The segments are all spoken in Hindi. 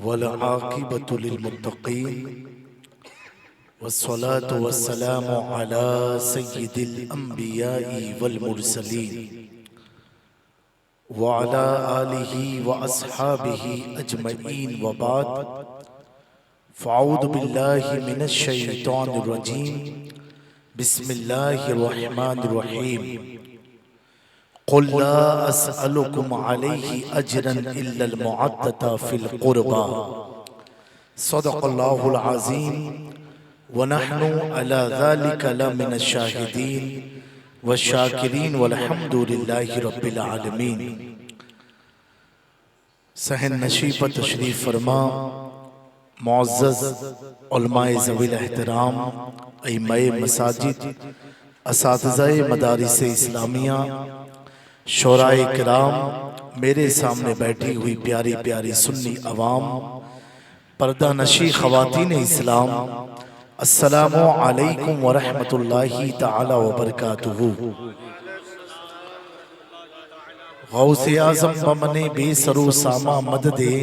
वल आक़िबतु लिल मुत्तक़ीन वस्सलातु वस्सलामु अला सय्यिदिल अंबिया'i वल मुरसलीन व अला आलिहि व अस्हाबिहि अजमईन व बाद फ़अऊज़ु बिल्लाहि मिनश शैतानिर रजीम बिस्मिल्लाहिर रहमानिर रहीम क़ुल ला अस्अलुकुम अलैहि अजरन इल्लल मुअद्दता फ़िल क़ुरबा सदक़ल्लाहुल अज़ीम व नहनु अला ज़ालिका लमिनश शाहिदीन व शाकिरीन वल्हम्दुलिल्लाहि रब्बिल आलमीन। सहन नशीब तशरीफ़ फरमा मुअज़्ज़ज़ उलमाए ज़वील एहतराम इमाए मसाजिद असातिज़ाए मदारिस इस्लामिया शोराए किराम, मेरे सामने बैठी हुई प्यारी प्यारी सुन्नी अवाम, पर्दा नशी ख़वातीन इस्लाम, अस्सलामु अलैकुम व रहमतुल्लाहि तआला व बरकातुहू। गौसे आज़म बमने बेसरो सामा मददे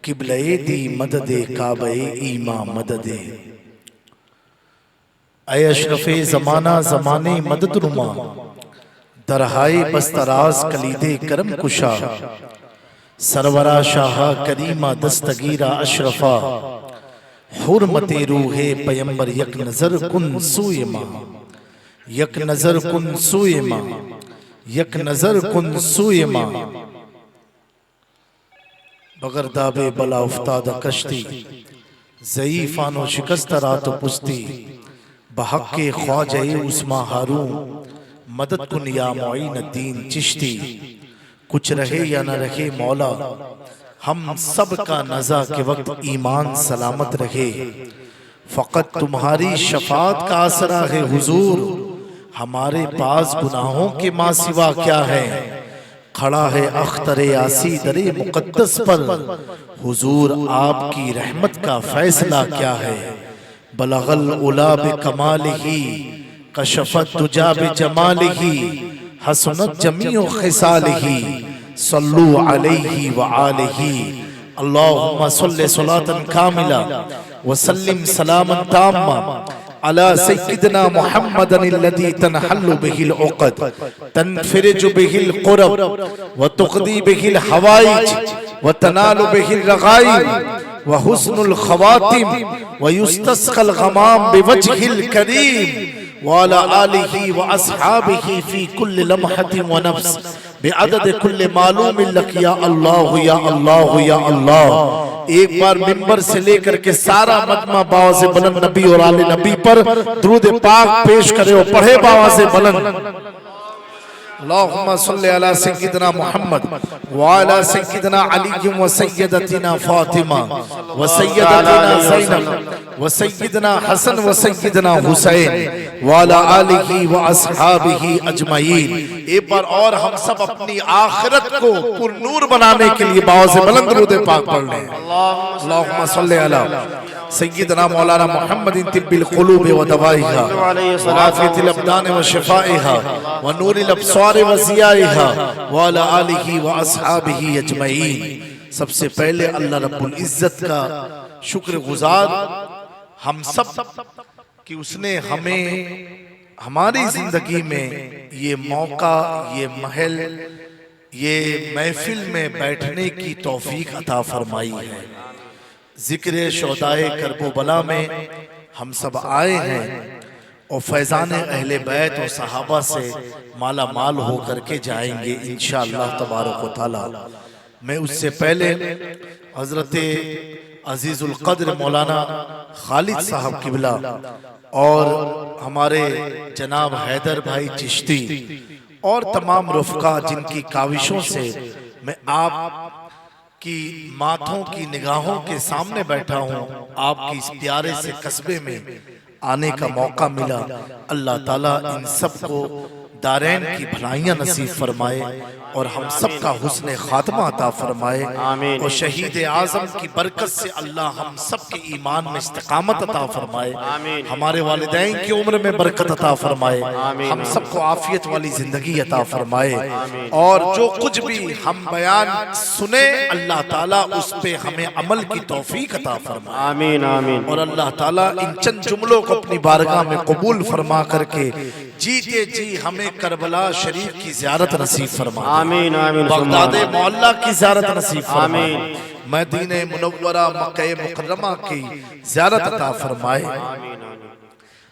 किबले दी मददे काबे ईमा मददे। ऐ अशरफे ज़माना ज़माने मदद नुमा, दरहाए बस्तराज कलीदे करम कुशा, सरवरा शाह करीमा दस्तगीरा अशरफा, हुर्मते रूहे पैगंबर यक नजर कुन सूए माँ, यक नजर कुन सूए माँ, यक नजर कुन सूए माँ। बगर दाबे बला उफ्तादा कश्ती, ज़ईफ़ानो शिकस्त रात पुस्ती, बहक़्क़े ख्वाजे उस्मा हारून, मदद कुन या मुईन दीन चिश्ती। कुछ रहे या न रहे मौला, हम सब का नज़ा के वक्त ईमान सलामत रहे। फ़कत तुम्हारी शफ़ाअत का आसरा है हुजूर, हमारे पास गुनाहों के माँ सिवा क्या है। खड़ा है अख्तरे आसी दरे मुक़द्दस पर, हुजूर आपकी रहमत का फैसला क्या है। बलगल उला बिकमालिही कशफत तुजा बिजमालिही, हसनत जमीउ खिसालिही, सल्लु अलैहि व आलिही। अल्लाहुम्मा सल्लि सलातन कामिला व सल्लिम सलामन ताम्मा अला सय्यिदिना मुहम्मदिन अल्लज़ी तनहल्लु बिहिल उक़द तनफ़रिजु बिहिल क़ुरब व तुक़दी बिहिल हवाइज व तनालु बिहिल रग़ाइब व हुस्नुल ख़वातिम व युस्तस्क़ल ग़माम बिवजहिल करीम व अला आलिहि व अस्हाबिहि फ़ी कुल्लि लम्हतिन व नफ़्स बिअदद कुल्लि मालूमिन लक या अल्लाह या अल्लाह या अल्लाह। एक बार मिंबर से लेकर के सारा मजमा बावाज़े बुलंद नबी और आले नबी पर दुरूद पाक पेश करे और पढ़े बावाज़े बुलंद। अल्लाहुम्मा सल्लि अला सय्यिदिना मुहम्मद व अला सय्यिदिना अली व सय्यदतिना फातिमा व सय्यदतिना ज़ैनब व सय्यिदिना हसन व सय्यिदिना हुसैन व अला आलिहि व अस्हाबिहि अजमईन। एक बार और हम सब अपनी आखिरत को पुरनूर बनाने के लिए बावाज़े बुलंद दुरूद पाक पढ़ लें। अल्लाहुम्मा सल्लि अला सय्यिदना मौलाना मुहम्मदिन तिब्बिल क़ुलूब व दवाइहा व आफ़ियतिल अब्दान व शिफ़ाइहा व नूरिल अब्सार व ज़ियाइहा व अला आलिहि व अस्हाबिहि अजमईन। सबसे पहले अल्लाह रब्बुल इज़्ज़त का शुक्रगुज़ार हम सब कि उसने हमें हमारी जिंदगी में ये मौका, ये महल, ये महफिल में बैठने की तौफीक अता फरमाई है। जिक्र शोदाए करबला में हम सब आए हैं और फैज़ान अहले बैत और सहाबा से माला माल होकर के जाएंगे इंशाअल्लाह तबारक व तआला। मैं उससे पहले हजरत अजीजुल क़द्र मौलाना खालिद साहब किबला और हमारे जनाब हैदर भाई चिश्ती और तमाम रुफ़क़ा जिनकी काविशों से मैं आप की माथों की निगाहों के सामने बैठा हूँ, आपकी इस प्यारे से कस्बे में आने का मौका मिला। अल्लाह ताला इन सब को दारैन की भलाइयां नसीब फरमाए और हम सब का हुस्न खात्मा अता फरमाए। और शहीद आज़म की बरकत से अल्लाह हम सब के ईमान में इस्तिकामत अता फरमाए, हमारे वालिदैन की उम्र में बरकत अता फरमाए, हम सबको आफियत वाली जिंदगी अता फरमाए। और जो कुछ भी हम बयान सुने अल्लाह ताला उस पे हमें अमल की तौफीक अता फरमाए। आमीन आमीन। और अल्लाह ताला इन चंद जुमलों को अपनी बारगाह में कबूल फरमा करके जीते जी हमें करबला शरीफ की ज़ियारत नसीब फरमाए। आमीन आमीन। बगदाद मौला की ज़ियारत नसीब फरमाए, मदीने मुनव्वरा मक्का मुकर्रमा की ज़ियारत अता फरमाए।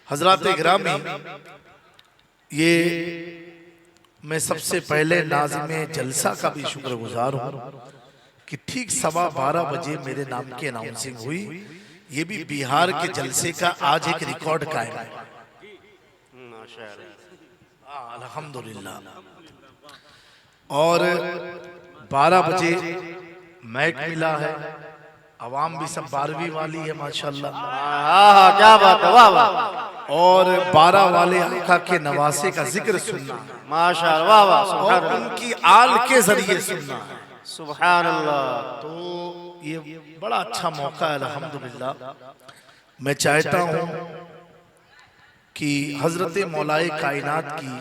हज़रात गिरामी, ये मैं सबसे पहले नाज़िम जलसा का भी शुक्रगुजार हूँ कि ठीक 12:15 बजे मेरे नाम की अनाउंसिंग हुई। ये भी बिहार के जलसे का आज एक रिकॉर्ड कायम है, अल्हम्दुलिल्लाह। और 12 बजे मैक मिला है, अवाम भी सब 12वीं वाली है माशाल्लाह। क्या बात है, वाह वाह। और 12 वाले आका के नवासे का जिक्र सुनना माशाल्लाह, वाह वाह। और उनकी आल के जरिए सुनना है, सुभान अल्लाह। तो ये बड़ा अच्छा मौका है अल्हम्दुलिल्लाह। मैं चाहता हूँ कि हजरत मौलाए कायनात की,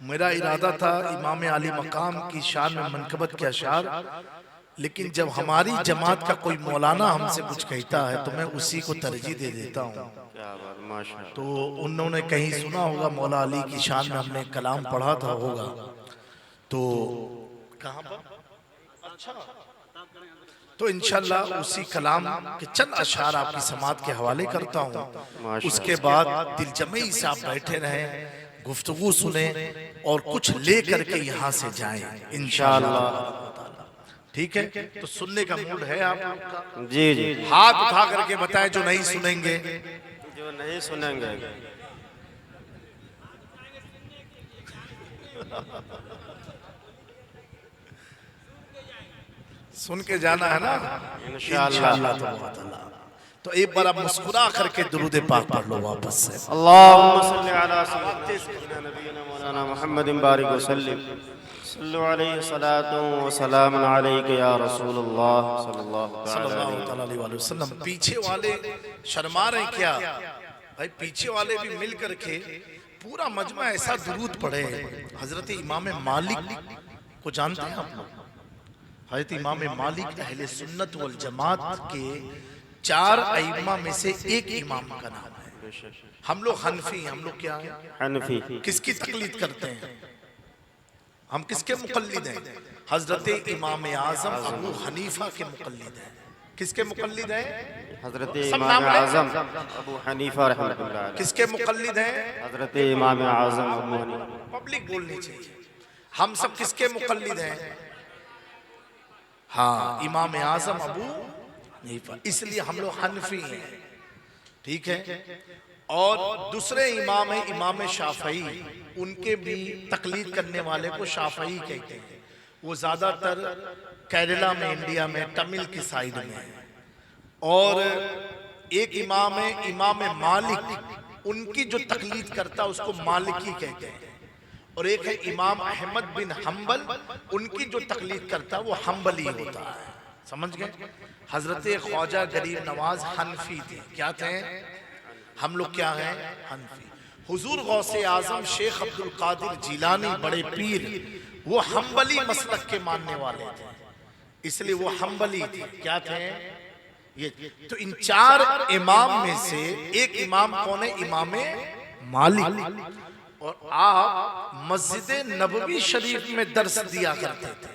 मेरा इरादा था इमाम आली मकाम की शान में मनकबत के अशार, लेकिन जब हमारी जमात का कोई मौलाना हमसे कुछ कहता है तो मैं उसी को तरजीह दे देता हूँ। तो उन्होंने कहीं सुना होगा मौला अली की शान में हमने कलाम पढ़ा था होगा, तो कहाँ पर? अच्छा, तो इंशाल्लाह उसी कलाम के चंद अशार आपकी समात के हवाले करता हूँ। उसके बाद दिलजमई से आप बैठे रहें, गुफ्तगू सुने और कुछ ले करके यहाँ से जाएं इंशाल्लाह। ठीक है, तो सुनने का मूड है आप लोग का? जी जी। हाथ उठा करके बताएं जो नहीं सुनेंगे। जो नहीं सुनेंगे सुन के जाना है ना इंशाअल्लाह। तो एक बार आप मुस्कुरा करके दुरूद पाक पढ़ लो वापस से। अल्लाहुम्मा सल्ली अला सय्यिदना नबीना मौलाना मुहम्मदिन बारिक वसल्लिम सल्लु अलैहि सलातु व सलामुन अलैका या रसूलुल्लाह सल्लल्लाहु अलैहि वसल्लम। पीछे वाले शर्मा रहे क्या भाई? पीछे वाले भी मिल करके पूरा मजमा ऐसा दुरूद पढ़े। हजरत इमाम मालिक को जानते हैं आप लोग? हजरत इमाम मालिक अहले सुन्नत वल जमात के 4 अइम्मा में से एक इमाम का नाम है। हम लोग हनफी, हम लोग क्या है? हनफी। किसकी तकलीद करते हैं हम? किसके मुकल्लिद हैं? हजरत इमाम आजम अबू हनीफा के मुकल्लिद हैं। किसके मुकल्लिद हैं? हजरत इमाम आजम अबू हनीफा रहमतुल्लाह अलैह। किसके मुकल्लिद हैं? हजरत इमाम आजम अबू हनीफा। पब्लिक बोलनी चाहिए। हम सब किसके मुकल्लिद हैं? हाँ, इमाम आजम अबू हनीफा, इसलिए हम लोग हनफी हैं। ठीक है। और दूसरे इमाम है इमाम शाफई, उनके भी तकलीद करने वाले को शाफई कहते हैं। वो ज्यादातर केरला में, इंडिया में, तमिल की साइड में है। और एक इमाम है इमाम मालिक, उनकी जो तकलीद करता उसको मालिकी कहते हैं। और एक है इमाम अहमद बिन हम्बल, उनकी जो तकलीद करता वो हम्बली होता है। समझ गए? हजरत ख्वाजा गरीब नवाज हनफी थे। क्या थे? हम लोग क्या हैं? हनफी। हुजूर गौसे आजम शेख अब्दुल कादिर जिलानी बड़े पीर, वो हम्बली मसलक के मानने वाले थे, इसलिए वो हम्बली थे। क्या थे ये? तो इन 4 इमाम में से एक इमाम कौन है? इमाम मालिक। और आप मस्जिद नबवी शरीफ में दर्स दिया करते थे।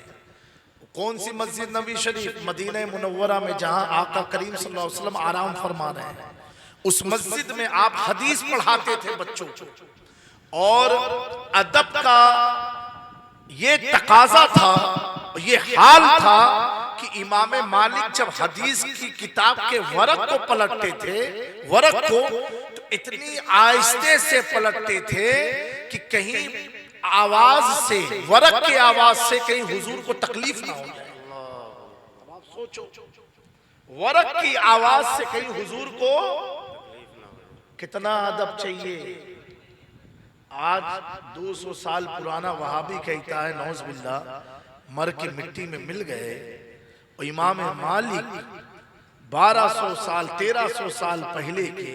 कौन सी मस्जिद नबवी शरीफ? मदीना मुनव्वरा में, जहां आका करीम सल्लल्लाहु अलैहि वसल्लम आराम फरमा रहे हैं। उस मस्जिद में आप हदीस पढ़ाते थे बच्चों को। और अदब का ये तकाजा था, ये हाल था कि इमाम मालिक जब हदीस की किताब के वरक को पलटते थे, वरक को, तो इतनी आहिस्ते से पलटते थे कि कहीं आवाज से, वरक की आवाज से कहीं हुजूर को तकलीफ ना हो जाए। आप सोचो, वरक की आवाज से कहीं हुजूर को कितना अदब चाहिए। आज 200 साल पुराना वहाबी कहता है नौज बिल्ला मर के मिट्टी में मिल गए, और इमाम मालिक 1200 साल 1300 साल पहले के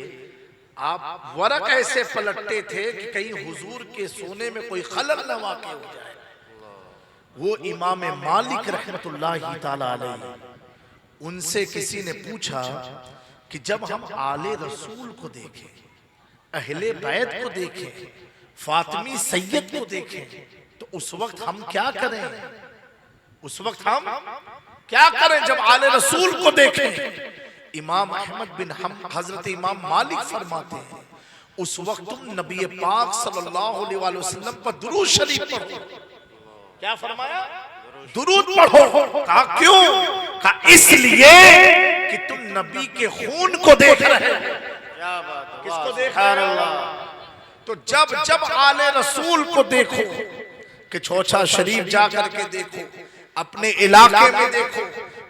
आप वरक ऐसे पलटते थे कि कहीं हुजूर के सोने में कोई खलल न वाक़ हो जाए। वो इमाम मालिक रहमतुल्लाहि ताला अलैहि, उनसे किसी ने पूछा कि जब हम आले रसूल को देखें, अहले बैत को देखें, फातिमी सैयद को देखें, तो उस वक्त हम क्या करें? उस वक्त हम क्या करें जब आले रसूल को देखें? इमाम अहमद बिन हम हजरत इमाम मालिक फरमाते हैं उस वक्त तुम नबी पाक सल्लल्लाहु अलैहि वसल्लम पर दुरूद शरीफ पढ़ो। क्या फरमाया? दुरूद पढ़ो। कहा क्यों? कहा इसलिए कि तुम नबी के खून को देख रहे हो। क्या बात है, किसको वाह, देख सुभान रहे हो? अल्लाह। तो जब आले रसूल को देखो कि चौचा शरीफ जाकर के देखो, अपने इलाके में देखो,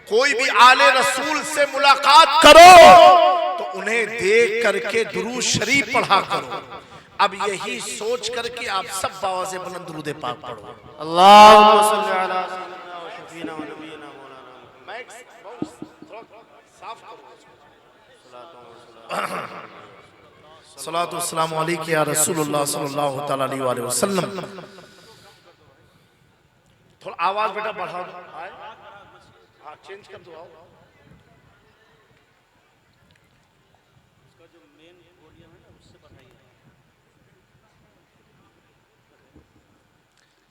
कोई भी आले रसूल से मुलाकात करो तो उन्हें देख करके दुरूद शरीफ पढ़ा करो। अब यही सोच करके आप सब बावाज़े बुलंद दुरूद पाक पढ़ो। अल्लाहुम्मा सल्ली अला सय्यिदिना व शफीना व नबीना मौलाना सलातो वस्सलामु अलैका या रसूलुल्लाह सल्लल्लाहु तआला अलैहि वसल्लम। थोड़ा आवाज बेटा बढ़ाओ। हाँ चेंज कर दो। आओ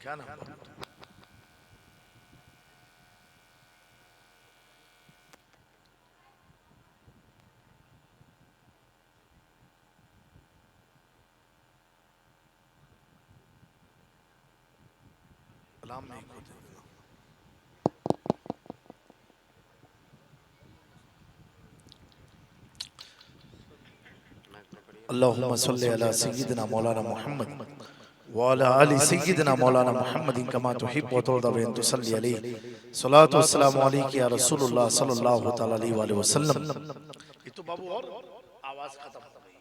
क्या नाम है? सलाम नहीं को देना। अल्लाहुम्मा सल्ली अला सय्यिदिना मौलाना मुहम्मद व अला आलि सय्यिदिना मौलाना मुहम्मदिन कमा तुहिब्बु व तुरदा व तुसल्ली अलैहि। सलातो वस्सलामु अलैका या रसूलुल्लाह सल्लल्लाहु तआला अलैहि वसल्लम। ये तो बाबू और आवाज खत्म हो गई।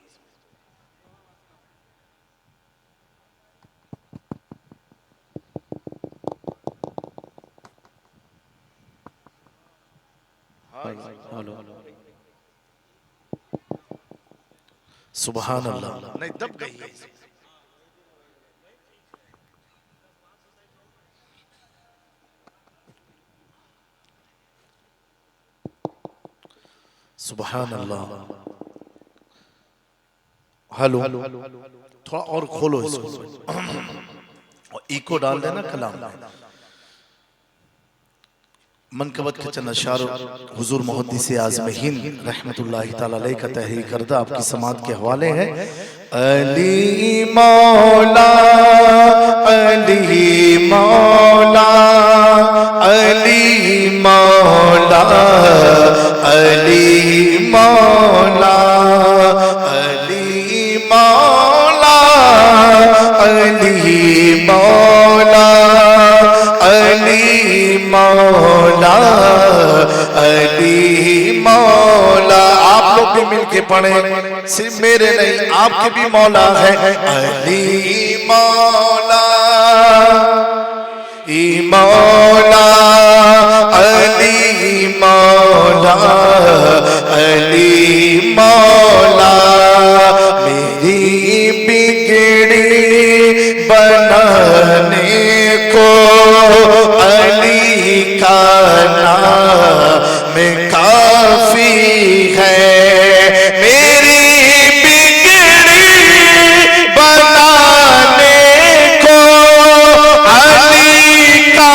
हेलो सुभान अल्लाह। नहीं दब गई है। सुभान अल्लाह। हेलो थोड़ा और खोलो इसको और इको डाल देना कलाम में। मनकबत के चंद अशार हुजूर मुहद्दिस आज़म हिंद रहमतुल्लाहि ताला अलैहि का तहरीर करदा आपकी समात के हवाले है। अली मौला अली मौला अली मौला अली मौला अली मौला अली मौला अली मौला अली मौला। आप लोग भी मिलके पढ़े, सिर्फ मेरे नहीं आपके भी मौला है। अली मौला ई मौला अली मौला अली मौला। मेरी बिगड़ी बनाने को अली का नाम काफी है। मेरी बिगड़ी बनाने को अली का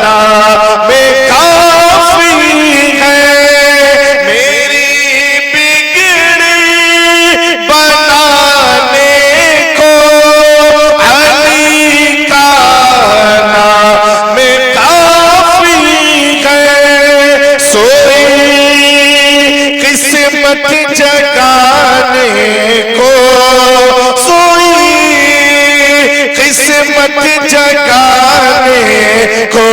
नाम काफी है। मेरी बिगड़ी बनाने को अली का नाम काफी है। सोई किस्मत जगाने को, सोई किस्मत जगाने को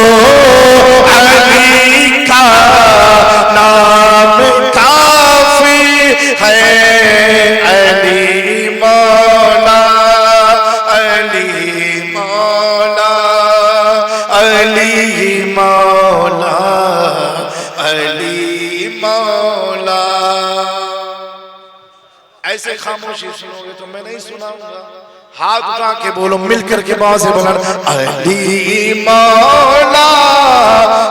अली का नाम काफी है। अली मौला मौला। ऐसे खामोशी सुनोगे तो मैं नहीं सुनाऊंगा। हाथ उठा के बोलो, मिलकर के बात से बोला, अली मौला,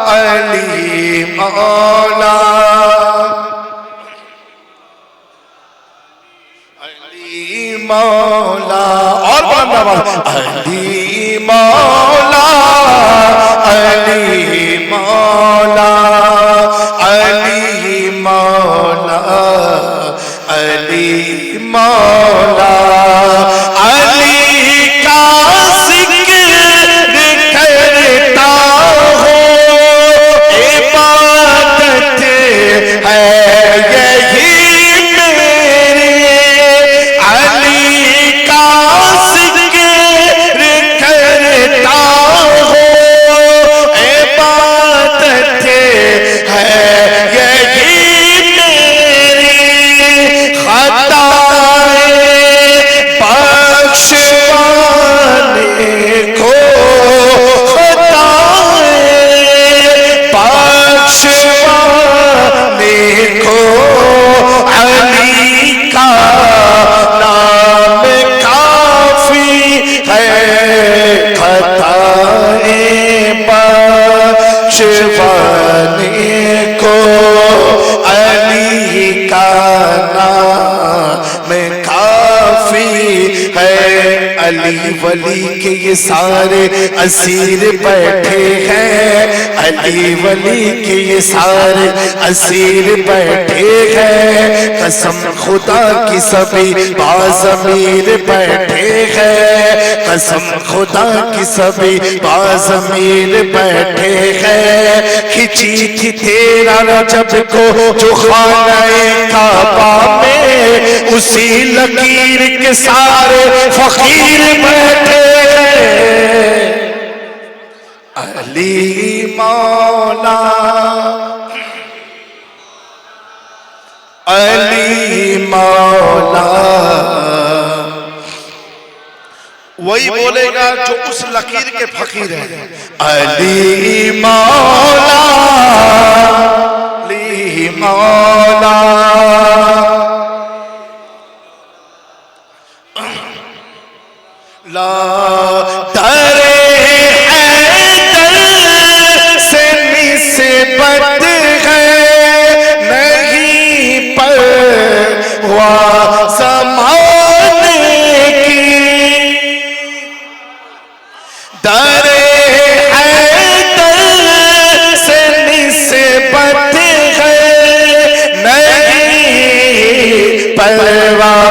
अली मौला, अली मौला। और अली मौला, अली मौला, अली मौला, अली मौला। अली का जिक्र करता हो, इबादत है यही मेरी। अली का जिक्र करता हो, इबादत है यही मेरी। अली वली के ये सारे असीर बैठे हैं, अली वली के ये सारे असीर बैठे हैं। कसम खुदा की सभी बाज़मीर बैठे हैं, कसम खुदा की सभी बाज़मीर बैठे हैं। खिंची थी तेरा रजब को जो खाने काबा में, उसी लकीर के सारे फकीर बैठे। अली मौला, अली मौला। वही बोलेगा जो उस लकीर के फकीर है। अली मौला, अली मौला। ला दरे हैदर से निस्बत है, नहीं परवाह ज़माने की। दरे हैदर से निस्बत है, नहीं परवाह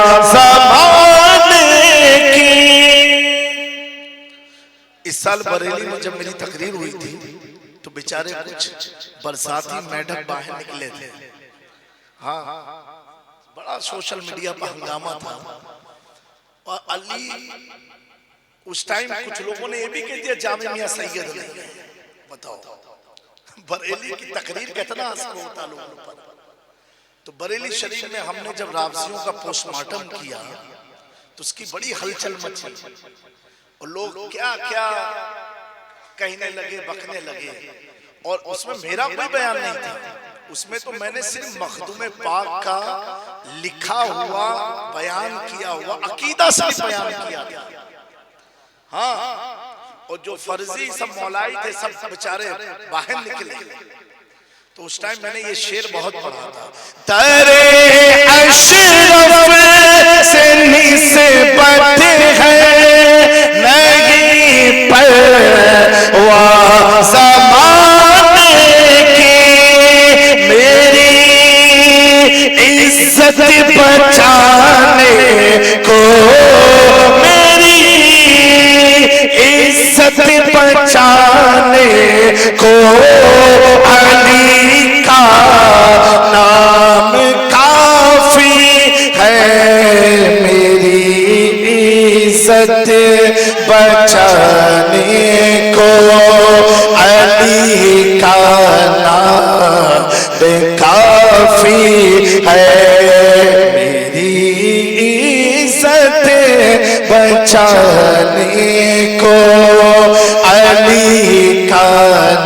इस साल बरेली में जब मेरी तकरीर हुई थी तो बेचारे कुछ बरसाती मेढक बाहर निकले थे। हाँ, बड़ा सोशल मीडिया पर हंगामा था। और अली उस टाइम कुछ लोगों ने ये भी कह दिया जामे मियां सैयद नहीं है। बताओ बरेली की तकरीर कितना असर होता लोगों पर। तो बरेली शरीफ में हमने जब रावजियों का पोस्टमार्टम किया तो उसकी बड़ी हलचल मची और लोग क्या क्या कहने लगे, बकने लगे। और उसमें मेरा कोई बयान नहीं था, उसमें तो मैंने सिर्फ मखदूम पाक का लिखा हुआ बयान किया हुआ अकीदा से बयान किया था। हाँ, और जो फर्जी सब मौलाई थे सब बेचारे बाहर निकले। तो उस टाइम मैंने ये शेर बहुत पढ़ा था। तरे अशरफ से निस्बत है, नहीं परवाह ज़माने की। मेरी इज्जत बचाने को, मेरी इज्जत बचाने को अली का नाम काफी है। मेरी इज्जत बचाने को अली का नाम काफी है। मेरी इज्जत बचाने को अली का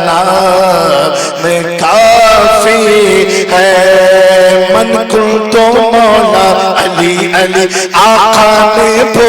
नाम काफी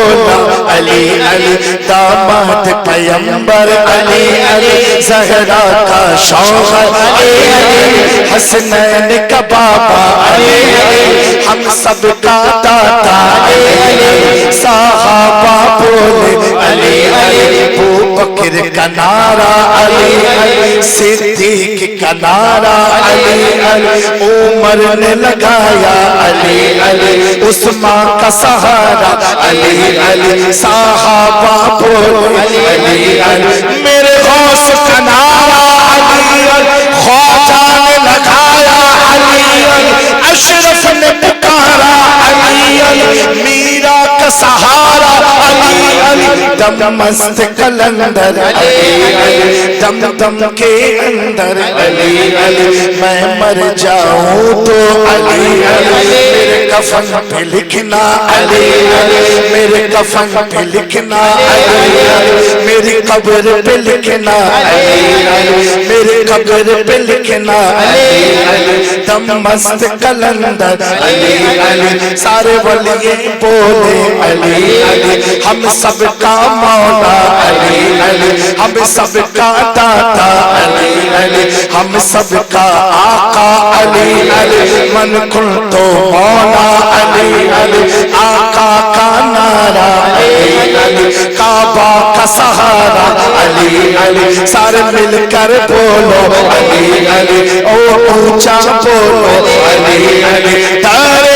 बोला अली अली दामाद पैगंबर अली अली ज़हरा का शौहर अली अली हसनैन का बाबा अली अली हम सब का दाता अली अली साहबा बोले अली अली अबू बकर का नारा अली अली सिद्दीक का नारा अली अली उमर ने लगाया अली अली उस्मान का सहारा अली अली साहबा बोले अली अली मेरे गौस का नारा अली अली ख्वाजा ने लगाया अली अली अशरफ ने पुकारा अली अली मीरा का सहारा अली अली दम मस्त कलंदर अली अली दम दम के अंदर अली अली मैं मर जाऊं तो अली अली मेरे कफन पे लिखना अली अली मेरे कफन पे लिखना अली अली मेरी कब्र पे लिखना अली अली मेरे कब्र पे लिखना अली अली दम मस्त कलंदर अली अली सारे वलिये बोले अली अली हम सब का मौला अली अली हम सब का दाता अली अली हम सब का आका अली अली मन कुल तो मौला अली अली आका का नारा अली अली काबा का सहारा अली अली सारे मिलकर बोलो अली अली ओ ऊंचा बोलो अली अली तारे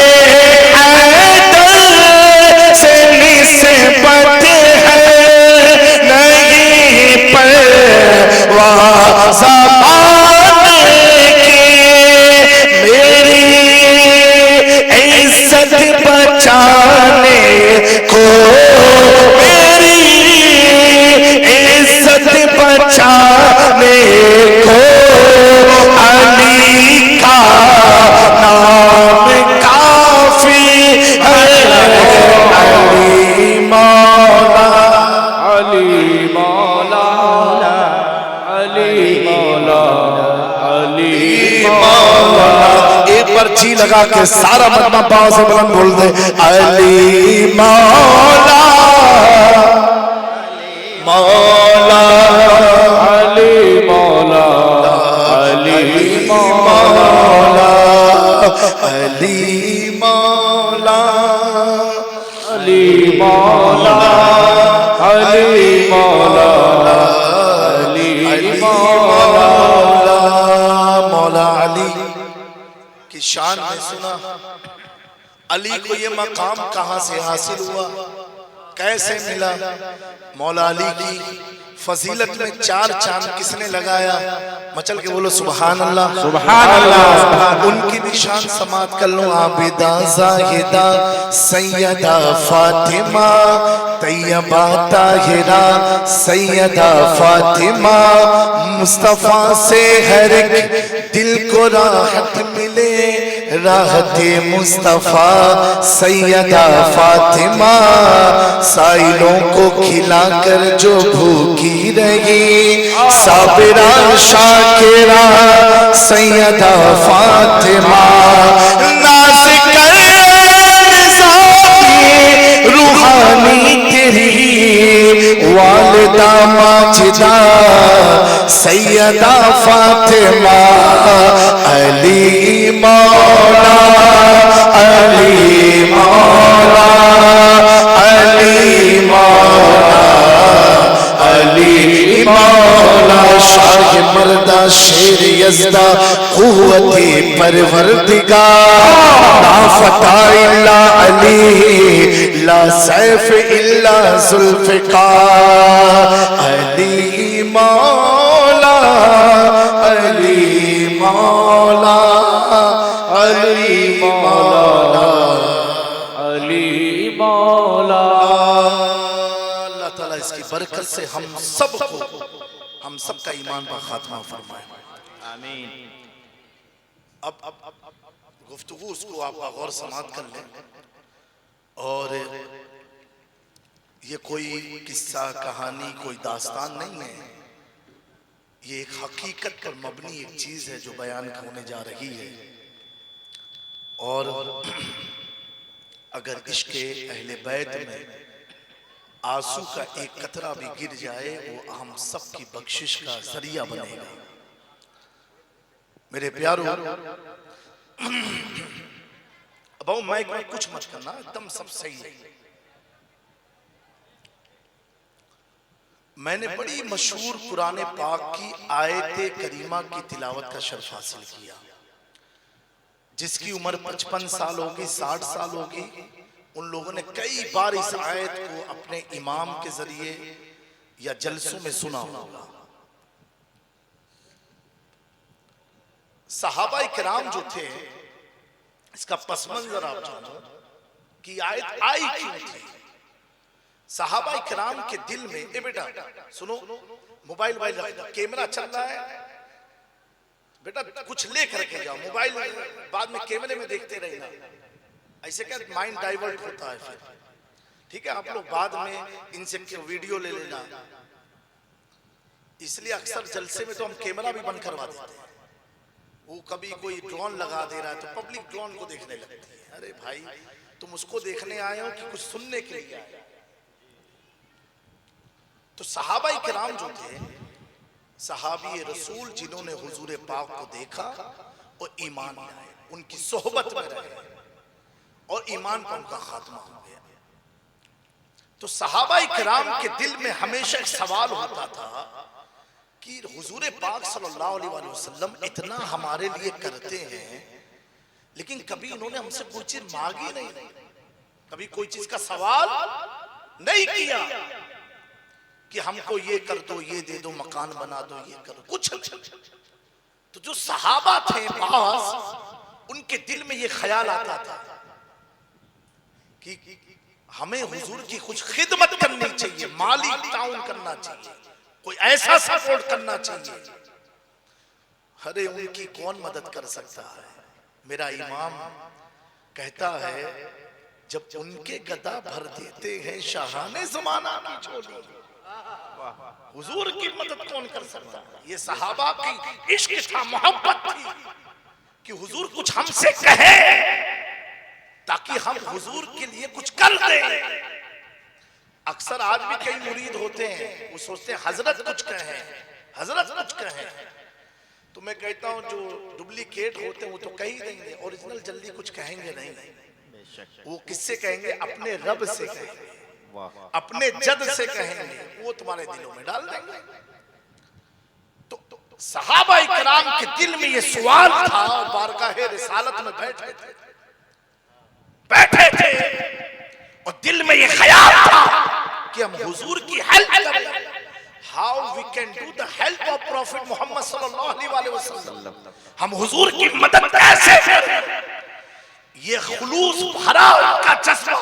से निस्बत है नहीं परवाह ज़माने की मेरी इज्जत बचाने को मेरी इज्जत बचाने को अली का नाम काफी है अली मौला अली मौला अली मौला अली मौला। एक बार जी लगा के सारा मजमा पाँव से बुलंद बोल दे अली मौला मौला अली मौला अली मौला अली मौला अली मौला अली मौला अली मौला। मौला अली की शान में सुना अली को ये मकाम कहां से हासिल हुआ कैसे मिला मौला अली की फजीलत में चार चांद किसने लगाया मचल के बोलो सुभान अल्लाह सुभान अल्लाह। उनकी भी शान समात कर लो आबिदा जाहिदा सैयदा फातिमा तैयबा ताहिरा सैयदा फातिमा मुस्तफा से हर एक दिल को राहत मिले राहत मुस्तफा सैयदा फातिमा साइलों को खिलाकर जो भूखी रही साबिरा शाकिरा सैयदा फातिमा नाज़ कर रूहानी तेरी वालिदा माजिदा सैयदा फातिमा अली मौला अली मौला अली मौला अली मौला शाह मर्दा शेर यज़दा क़ुव्वते परवरदिगार ला फता इल्ला अली ला सैफ इल्ला ज़ुल्फ़िकार अली मौला अली मौला अली मौला अली मौला। अल्लाह ताला इसकी बरकत से हम सबका ईमान पर खात्मा फरमाए आमीन। अब गुफ्तगू उसको आप गौर समात कर लें और ये कोई किस्सा कहानी कोई दास्तान नहीं है ये एक हकीकत पर मबनी एक चीज है जो बयान होने जा रही है और अगर इश्क़ अहले बैत में आंसू का एक कतरा भी गिर जाए वो हम सब की बख्शिश का जरिया बनेगा। मेरे प्यारो, अब मैं कुछ मत करना, एकदम सब सही है। मैंने बड़ी मशहूर कुरान पाक की आयत करीमा की तिलावत का शर्फ हासिल किया। जिसकी उम्र 55 साल होगी, 60 साल होगी, उन लोगों ने कई बार इस आयत को अपने इमाम के जरिए या जलसों में सुना होगा। सहाबा किराम जो थे, इसका पस मंजर आप जानो कि आयत आई क्यों थी। सहाबा किराम के दिल में, ए बेटा सुनो, मोबाइल कैमरा चल रहा है बेटा, कुछ ले करके जाओ, मोबाइल बाद में कैमरे में देखते रहना, ऐसे क्या माइंड डाइवर्ट होता है फिर। ठीक है, आप लोग बाद में इनसे वीडियो ले लेना। इसलिए अक्सर जलसे में तो हम कैमरा भी बंद करवा देते हैं। वो कभी कोई ड्रोन लगा दे रहा है तो पब्लिक ड्रोन को देखने लगती है। अरे भाई, तुम उसको देखने आए हो कि कुछ सुनने के लिए आए? तो सहाबा किराम जो थे, सहाबी रसूल जिन्होंने हुजूर पाक को देखा और ईमान लाए, उनकी सोहबत में रहे और ईमान पर उनका खात्मा हो गया। तो सहाबा किराम के दिल में हमेशा एक सवाल होता था कि हुजूर पाक सल्लल्लाहु अलैहि वसल्लम इतना हमारे लिए करते हैं, लेकिन कभी इन्होंने हमसे कोई चीज मांगी नहीं, कभी कोई चीज का सवाल नहीं किया कि हमको ये कर दो, ये दे दो, मकान बना दो, ये करो, कुछ नहीं। तो जो सहाबा थे पास, उनके दिल में ये ख्याल आता था कि हमें हुजूर की कुछ खिदमत करनी चाहिए, माली ताउन करना चाहिए, कोई ऐसा सपोर्ट करना चाहिए। अरे उनकी कौन मदद कर सकता है? मेरा इमाम कहता है, जब उनके गदा भर देते हैं शाहाने ज़माना की झोली, हुजूर की मदद कौन कर सकता है? ये सहाबा की इश्क था, मोहब्बत थी कि हुजूर कुछ हमसे कहे ताकि हम हुजूर के लिए कुछ कर दें। अक्सर आज भी कई मुरीद होते हैं, वो सोचते हैं हजरत कुछ कहें, हजरत कुछ कहें। तो मैं कहता हूं जो डुप्लीकेट होते हैं वो तो कह ही देंगे, ओरिजिनल जल्दी कुछ कहेंगे नहीं। वो किससे कहेंगे? अपने रब से कहेंगे, अपने जद से कहेंगे, वो तुम्हारे दिलों में डाल देंगे। तो सहाबा इकराम के दिल में ये सवाल था, बारगाहे रिसालत में बैठे थे और दिल में ये ख्याल था कि हम हुजूर की हेल्प करें। How we can do the help of prophet Muhammad सल्लल्लाहु अलैहि वसल्लम, हम हुजूर की मदद कैसे करें? ये खुलूस भरा उनका जज्बा,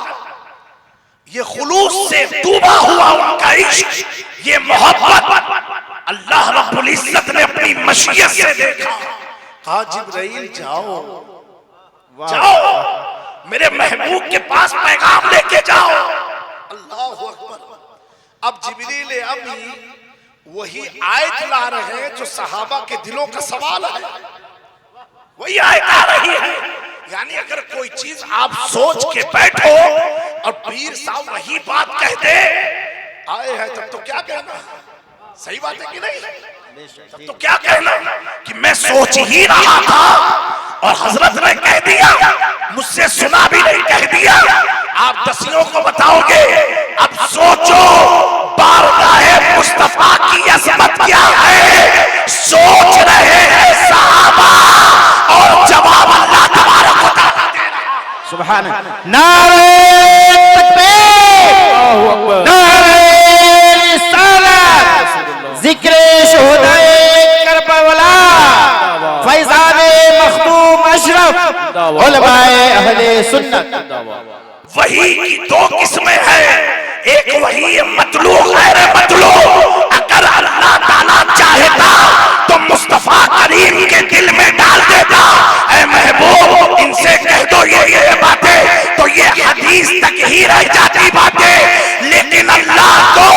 ये खुलूस से डूबा हुआ उनका इश्क, ये मोहब्बत अल्लाह रब्बुल इज्जत ने अपनी मशीयत से देखा। कहा जिब्राइल जाओ जाओ, मेरे महबूब के पास पैगाम लेके जाओ। अल्लाह अकबर। अब जिब्रील अमी वही आयत ला रहे हैं जो सहाबा के दिलों का सवाल है, वही आयत आ रही है। यानी अगर कोई चीज आप सोच के बैठो और पीर साहब वही बात कह दे आए हैं, तब तो क्या कहना? सही बात है कि नहीं? तब तो क्या कहना कि मैं सोच ही रहा था और हजरत ने कह दिया, मुझसे सुना भी नहीं, कह दिया। आप दसियों को बताओगे, अब सोचो बारगाहे मुस्तफा की अजमत क्या है। सोच रहे हैं सहाबा और जवाब अल्लाह तबारक व तआला दे रहा है। सुभान अल्लाह। नारे तकबीर, नारे रिसालत, जिक्र शुहदाए करबला, फैज़ाने मखदूम अशरफ, उलमाए अहले सुन्नत। वही की दो किस्में हैं, एक वही मतलू गैर मतलू। अगर अल्लाह ताला चाहता तो मुस्तफा करीम के दिल में डाल देता, ऐ महबूब इनसे कह दो ये बातें, तो ये हदीस तक ही रह जाती बातें। लेकिन अल्लाह को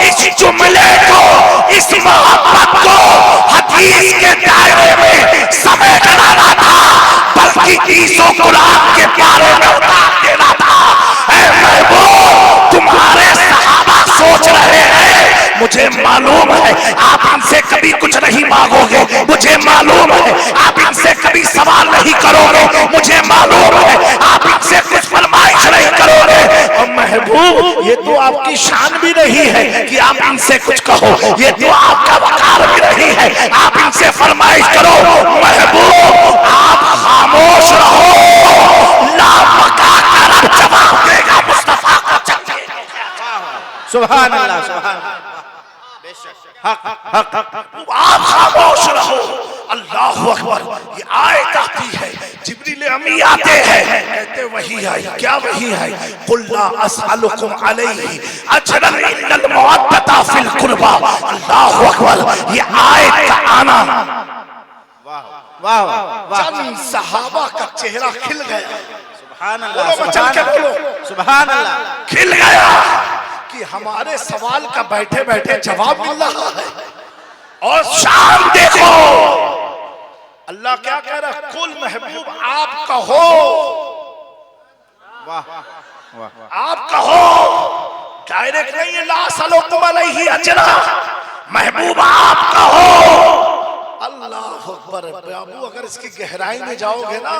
इस जुमले को, इस मोहब्बत को हदीस के दायरे में समेट डाला था, बल्कि 30 गुलाम के प्यारे में उतार देना था। ऐ महबूब तुम्हारे साथ सोच रहे हैं, मुझे मालूम है आप इनसे कभी कुछ नहीं मांगोगे, मुझे मालूम है आप इनसे कभी सवाल नहीं करोगे, मुझे मालूम है आप इनसे कुछ फरमाइश नहीं करोगे। और महबूब ये तो आपकी शान भी नहीं है कि आप इनसे कुछ कहो, ये तो आपका वकार भी नहीं है आप इनसे फरमाइश करो। महबूब आप खामोश रहो, लामका कर जवाब देगा मुस्तफा को चाहिए। सुभान अल्लाह, सुभान अल्लाह। आप खामोश रहो। अल्लाह अकबर। ये आयत आती है, जिब्रील अमी आते हैं, कहते वही आई। क्या वही आई? कुल ला असअलुकुम अलैहि अजरन इल्लल मवद्दता फिल कुर्बा। अल्लाह अकबर। ये आयत का आना, वाह वाह, चंद सहाबा का चेहरा खिल गया। सुभान अल्लाह, चल के बोलो, सुभान अल्लाह। खिल गया कि हमारे सवाल का बैठे बैठे जवाब मिल रहा है। और शान देखो, अल्लाह क्या कह रहा है? कुल महबूब आप कहो, आप कहो, डायरेक्ट नहीं है ला सलोकुम अलैहि अजरा। महबूब आप कहो। अल्लाह अकबर। बाबू अगर इसकी गहराई में जाओगे ना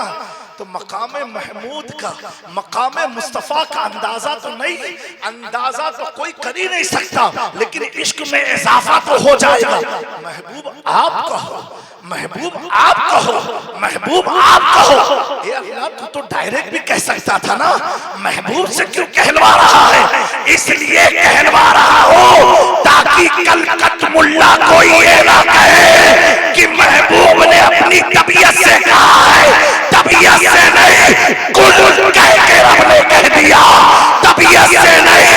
तो मकाम महमूद का, मकाम मुस्तफा का अंदाजा तो नहीं, अंदाजा तो कोई कर ही नहीं सकता, लेकिन इश्क में इजाफा तो हो जाएगा। महबूब आप कहो, महबूब आप कहो, महबूब आप कहो। ये अल्लाह तू तो डायरेक्ट भी कह सकता था ना, महबूब से क्यों कहलवा रहा है? इसलिए कहलवा रहा हो ताकि कल कतमुल्ला कोई ये ना कहे कि महबूब ने अपनी तबीयत से कहा है, तबीयत से नहीं, कुल कह के रब ने कह दिया, तबीयत से नहीं,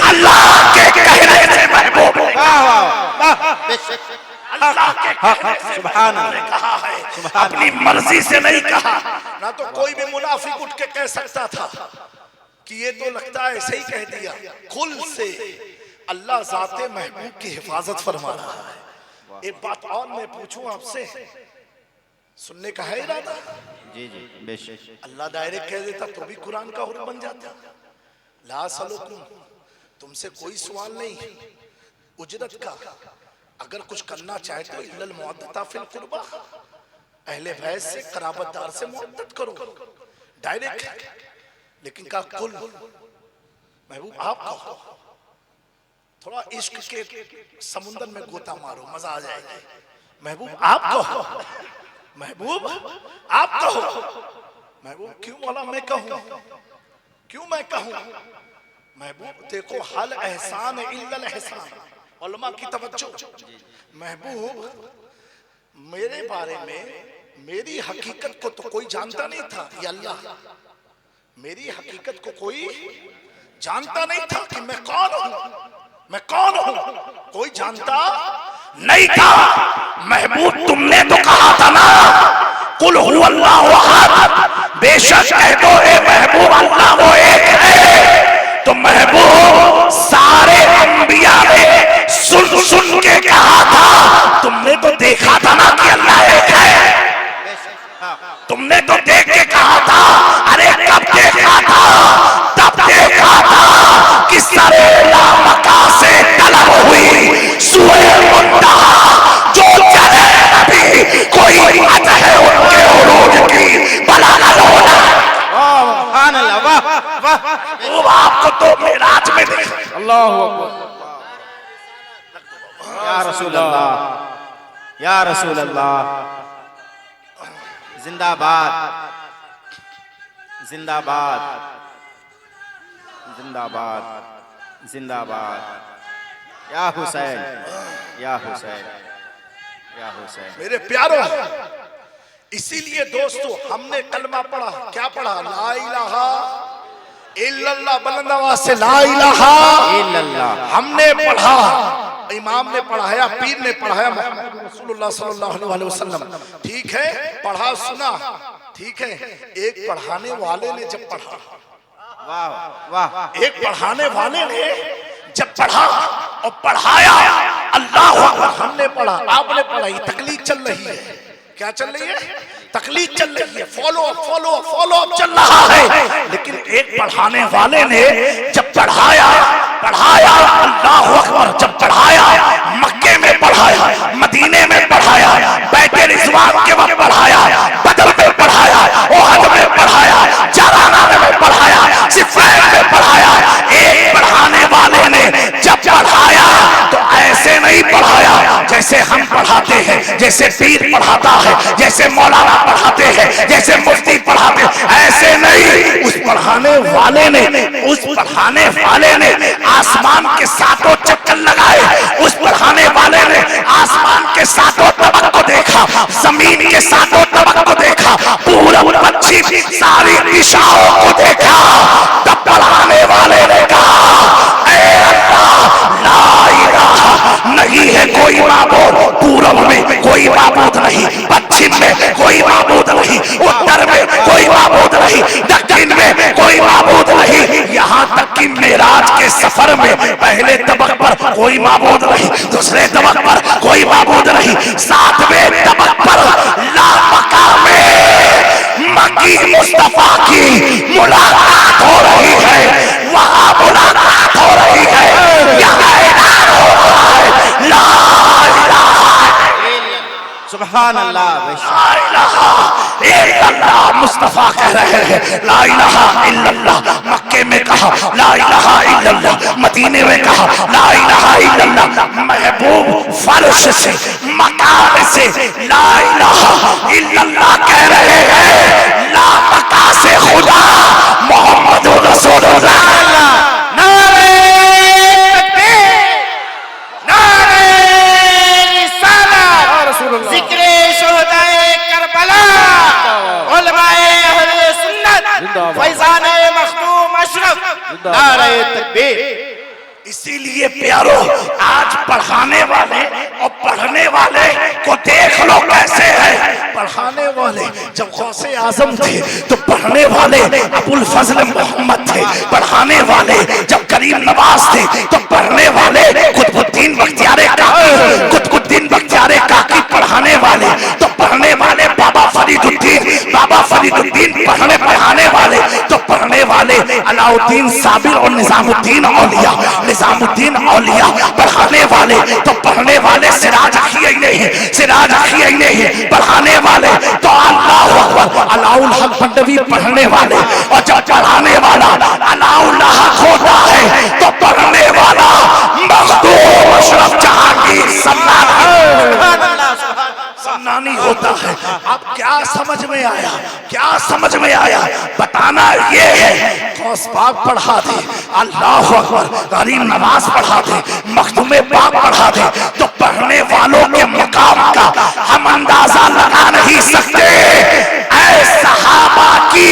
अल्लाह के कहने से महबूब ने अल्लाह के कहने से महबूब ने कहा है, अपनी मर्जी से नहीं कहा। ना तो कोई भी मुनाफिक उठ के कह सकता था कि ये तो लगता है ऐसे ही कह दिया। खुल से अल्लाह जाते महबूब की हिफाजत फरमा रहा है। एक बात और मैं पूछूं आपसे, सुनने का है इरादा? जी जी, बेशक। अल्लाह डायरेक्ट कह देता तो भी कुरान का हुक्म बन जाता। ला सलुकुम, तुमसे कोई सवाल नहीं उजरत का, अगर कुछ करना चाहे तो इल्लल मुअद्दता फिल कुर्बा, अहले बैत से, कराबतदार से मुअद्दत करो, डायरेक्ट। लेकिन का कुल महबूब आप कहो, थोड़ा इश्क के समुंदर में गोता मारो, मजा आ जाएगा। महबूब आप कहो, महबूब आप कहो। महबूब क्यों मौला मैं कहूं, क्यों मैं कहूं? महबूब देखो हल एहसान इल्लल एहसान, उलमा की तवज्जो। महबूब मेरे बारे में, मेरी हकीकत को तो कोई जानता नहीं था, ये अल्लाह मेरी हकीकत को कोई जानता नहीं था कि मैं कौन हूं, मैं कौन हूं, कोई जानता नहीं था। महबूब तुमने तो कहा था ना कुल हुवल्लाहु अहद, बेशक कह दो ए महबूब अल्लाह वो एक है। तो महबूब सारे अंबिया ने सुन सुन के कहा था, तुमने तो देखा था ना कि अल्लाह एक है, तुमने तो देख के कहा था। अरे कब देखा था? तब देखा था कि सरे लामका से तलब हुई सूए मुंतहा, जो चले नबी कोई हद है उनके उरूज की भला न होना। सुभान अल्लाह, वाह वाह। वो आपको तो मेराज में देखा। अल्लाहु अकबर। या रसूल अल्लाह, या रसूल अल्लाह। जिंदाबाद, जिंदाबाद, जिंदाबाद, जिंदाबाद। या हुसैन, या हुसैन, या हुसैन। मेरे प्यारों, इसीलिए दोस्तों हमने कलमा पढ़ा। क्या पढ़ा? ला इलाहा इल्लल्लाह। बुलंद आवाज से ला इलाहा इल्लल्लाह। हमने पढ़ा, इमाम ने पढ़ाया, पीर ने पढ़ाया, मोहम्मद रसूलुल्लाह सल्लल्लाहु अलैहि वसल्लम। ठीक है, पढ़ा सुना, ठीक है। एक पढ़ाने वाले ने जब पढ़ा, वाह वाह, एक पढ़ाने वाले ने जब पढ़ा और पढ़ाया, अल्लाह अकबर। हमने पढ़ा, आपने पढ़ा, ये तकलीफ चल रही है। क्या चल रही है? तकलीफ चल रही है। Follow up, follow up, follow up चल रहा है। लेकिन एक पढ़ाने वाले ने जब पढ़ाया, पढ़ाया, अल्लाह अकबर, जब पढ़ाया मक्के में पढ़ाया, मदीने में पढ़ाया, बैते रिजवान के वक्त पढ़ाया, बदर में पढ़ाया, ओहद में पढ़ाया, जाराना में पढ़ाया, सिफ़ैन में पढ़ाया। एक पढ़ाने वाले ने जब पढ़ाया तो ऐसे नहीं पढ़ाया जैसे हम पढ़ाते हैं, जैसे पीर पढ़ाता है, जैसे मौलाना पढ़ाते हैं, जैसे मुफ्ती पढ़ाते हैं, ऐसे नहीं। उस पढ़ाने वाले ने आसमान के सातों चक्कर लगाए, उस पढ़ाने वाले ने आसमान के सातों तबक को देखा, जमीन के सातों तबक को देखा, पूरब पश्चिम सारी दिशाओं को देखा। तब पढ़ाने वाले ने कहा, ऐ अल्लाह, ला इलाहा नहीं है कोई माबूद, पूरब में कोई माबूद नहीं, पश्चिम में कोई माबूद नहीं, उत्तर में कोई माबूद नहीं, दक्षिण में कोई माबूद नहीं। यहाँ तक कि मेराज के सफर में पहले तबक पर कोई माबूद नहीं, दूसरे तबक पर कोई माबूद नहीं, सातवें तबक पर लामका में मक्की मुस्तफा की मुलाकात हो रही है, वहां मुलाकात हो रही है, यहाँ ऐलान हो रहा है, ला इलाहा सुभान अल्लाह, ला इलाहा इल्लल्लाह। मुस्तफा कह रहे हैं ला इलाहा इल्लल्लाह। मक्के में कहा ला इलाहा इल्लल्लाह, मदीने में कहा ला इलाहा इल्लल्लाह। महबूब फर्श से मकान से ला इलाहा इल्लल्लाह कह रहे हैं, ला मका से खुदा मोहम्मद रसूलुल्लाह। फैज़ाने मखदूम अशरफ, नारे तकबीर। इसीलिए प्यारो, आज पढ़ाने वाले और पढ़ने वाले को देख लो कैसे है। पढ़ाने वाले जब गौसे आजम थे तो पढ़ने वाले अबुल फजल मोहम्मद थे, पढ़ाने वाले जब करीम नवाज थे तो पढ़ने वाले कुतुबुद्दीन बख्तियार काकी, पढ़ाने वाले तो पढ़ने वाले बाबा फरीदुद्दीन पढ़ाने वाले तो पढ़ने वाले अलाउद्दीन साबिर और निजामुद्दीन औलिया, पढ़ाने वाले तो पढ़ने वाले सिराज अखी नहीं, पढ़ाने वाले तो अल्लाहु अकबर अलाउल हक मंडवी पढ़ने वाले। और जब पढ़ाने वाला अलाउल हक होता है तो पढ़ने वाला मखदूम अशरफ जहांगीर सम्मानी होता है। अब क्या समझ में आया, बताना ये है, गौस पाक पढ़ा दे, अल्लाह अकबर, करीम नवाज पढ़ा दे, मखदूमे पाक पढ़ा दे, तो पढ़ने वालों के मुकाम का हम अंदाजा लगा नहीं सकते। ऐ सहाबा की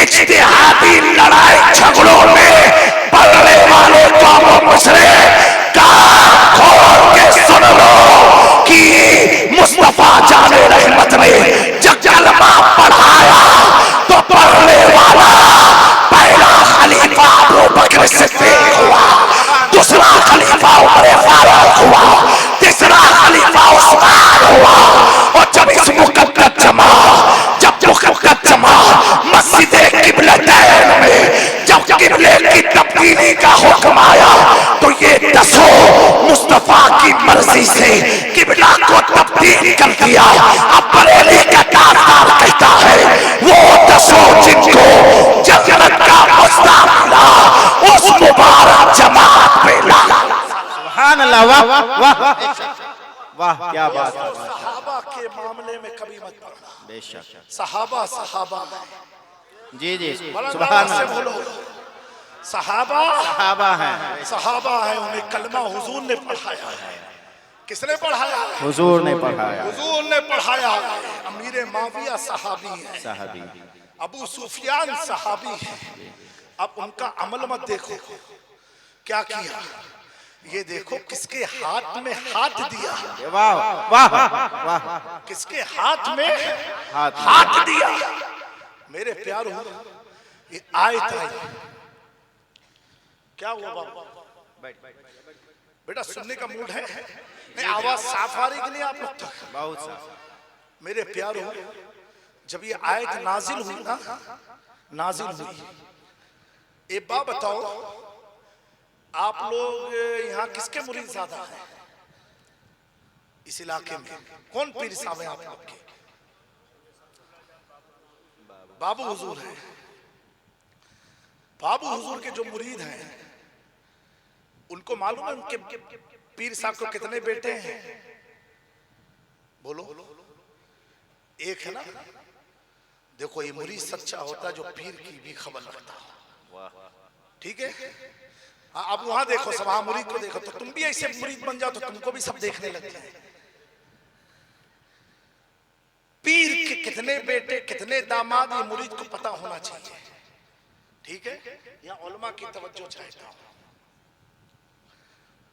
इज्तिहादी लड़ाई झगड़ों में पढ़ने वाले कौम मुशरिक कान खोल के सुन लो कि मुस्तफा जाने रहमत ने जब कलमा पढ़ाया तो पढ़ने वाला पहला खलीफा अबू बकर सिद्दीक हुआ, दूसरा खलीफा उमर फारूक हुआ, तीसरा खलीफा उस्मान हुआ। और जब इस मुकद्दस जमा मस्जिद किबलतैन में जब किबले की तब्दीली का हुक्म आया तो ये दसों मुस्तफा की मर्जी से किबला को तब्दील कर दिया। अब बरेली का ताजदार कहता है वो दसों जिनको जन्नत का मुस्तफा उस मुबारक जमात में ला। सुभान अल्लाह, वाह वाह, क्या बात है। सहाबा के मामले में कभी मत पढ़ना, बेशक सहाबा जी सुभान अल्लाह। सहाबा है, उन्हें कलमा हुजूर ने पढ़ाया है। किसने पढ़ाया? हुजूर ने पढ़ाया। हुजूर ने पढ़ाया। अमीर माविया सहाबी है, अबू सुफियान सहाबी है। अब उनका अमल मत देखो क्या किया, ये देखो किसके हाथ में हाथ दिया। वाह वाह वाह, किसके हाथ में हाथ दिया। मेरे प्यारो, ये आयत आई, क्या हुआ बाबा? बेटा सुनने का मूड है? नहीं, आवाज साफ आ रही कि नहीं आप लोग तक? बहुत साफ। मेरे प्यारो, जब ये आयत नाजिल हुई ना, एक बात बताओ, आप लोग यहाँ किसके मुरीद ज्यादा हैं इस इलाके में? कौन पीर साहब है आप लोग के? बाबू हुजूर हैं। बाबू हुजूर के जो मुरीद हैं उनको मालूम है उनके पीर साहब को कितने बेटे हैं? बोलो। एक है ना? देखो ये मुरीद सच्चा होता है जो पीर की भी खबर रखता हो। ठीक है? अब वहां देखो सब, वहां मुरीद को देखो तो तुम भी ऐसे मुरीद बन जाओ तो तुमको भी सब देखने लग जाए। पीर के कितने बेटे कितने दामाद ये मुरीद को पता होना चाहिए। ठीक है? यहाँ उलमा की तवज्जो चाहता हूं।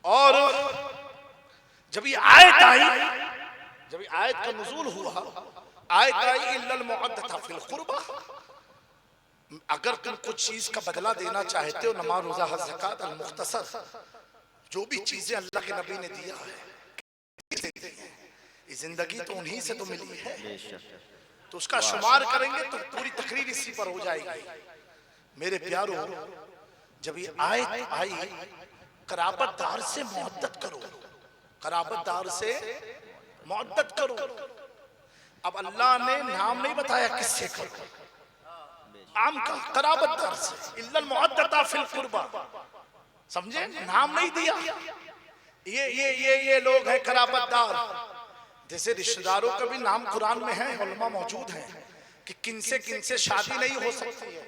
और जब ये आयत आई, जब आयत का नुज़ूल हुआ, आयत आई इल्लल मुअद्दता फिल क़ुरबा, अगर तुम कुछ चीज का बदला देना चाहते हो, नमाज रोजा हज ज़कात अल मुख्तसर, जो भी चीजें अल्लाह के नबी ने दिया है, जिंदगी तो उन्हीं से तो मिली है, तो उसका शुमार करेंगे तो पूरी तकरीर इसी पर हो जाएगी। मेरे प्यारो, जब ये आयत आई कराबतदार से मोहब्बत करो, कराबतदार से मोहब्बत करो। अब अल्लाह ने नाम नहीं बताया किससे करो, आम का कराबतदार से, इल्लल मुअद्दता फिल क़ुरबा, समझे? नाम नहीं दिया। ये लोग हैं कराबतदार। जैसे रिश्तेदारों का भी नाम कुरान में है, उलमा मौजूद हैं कि किनसे शादी नहीं हो सकती है।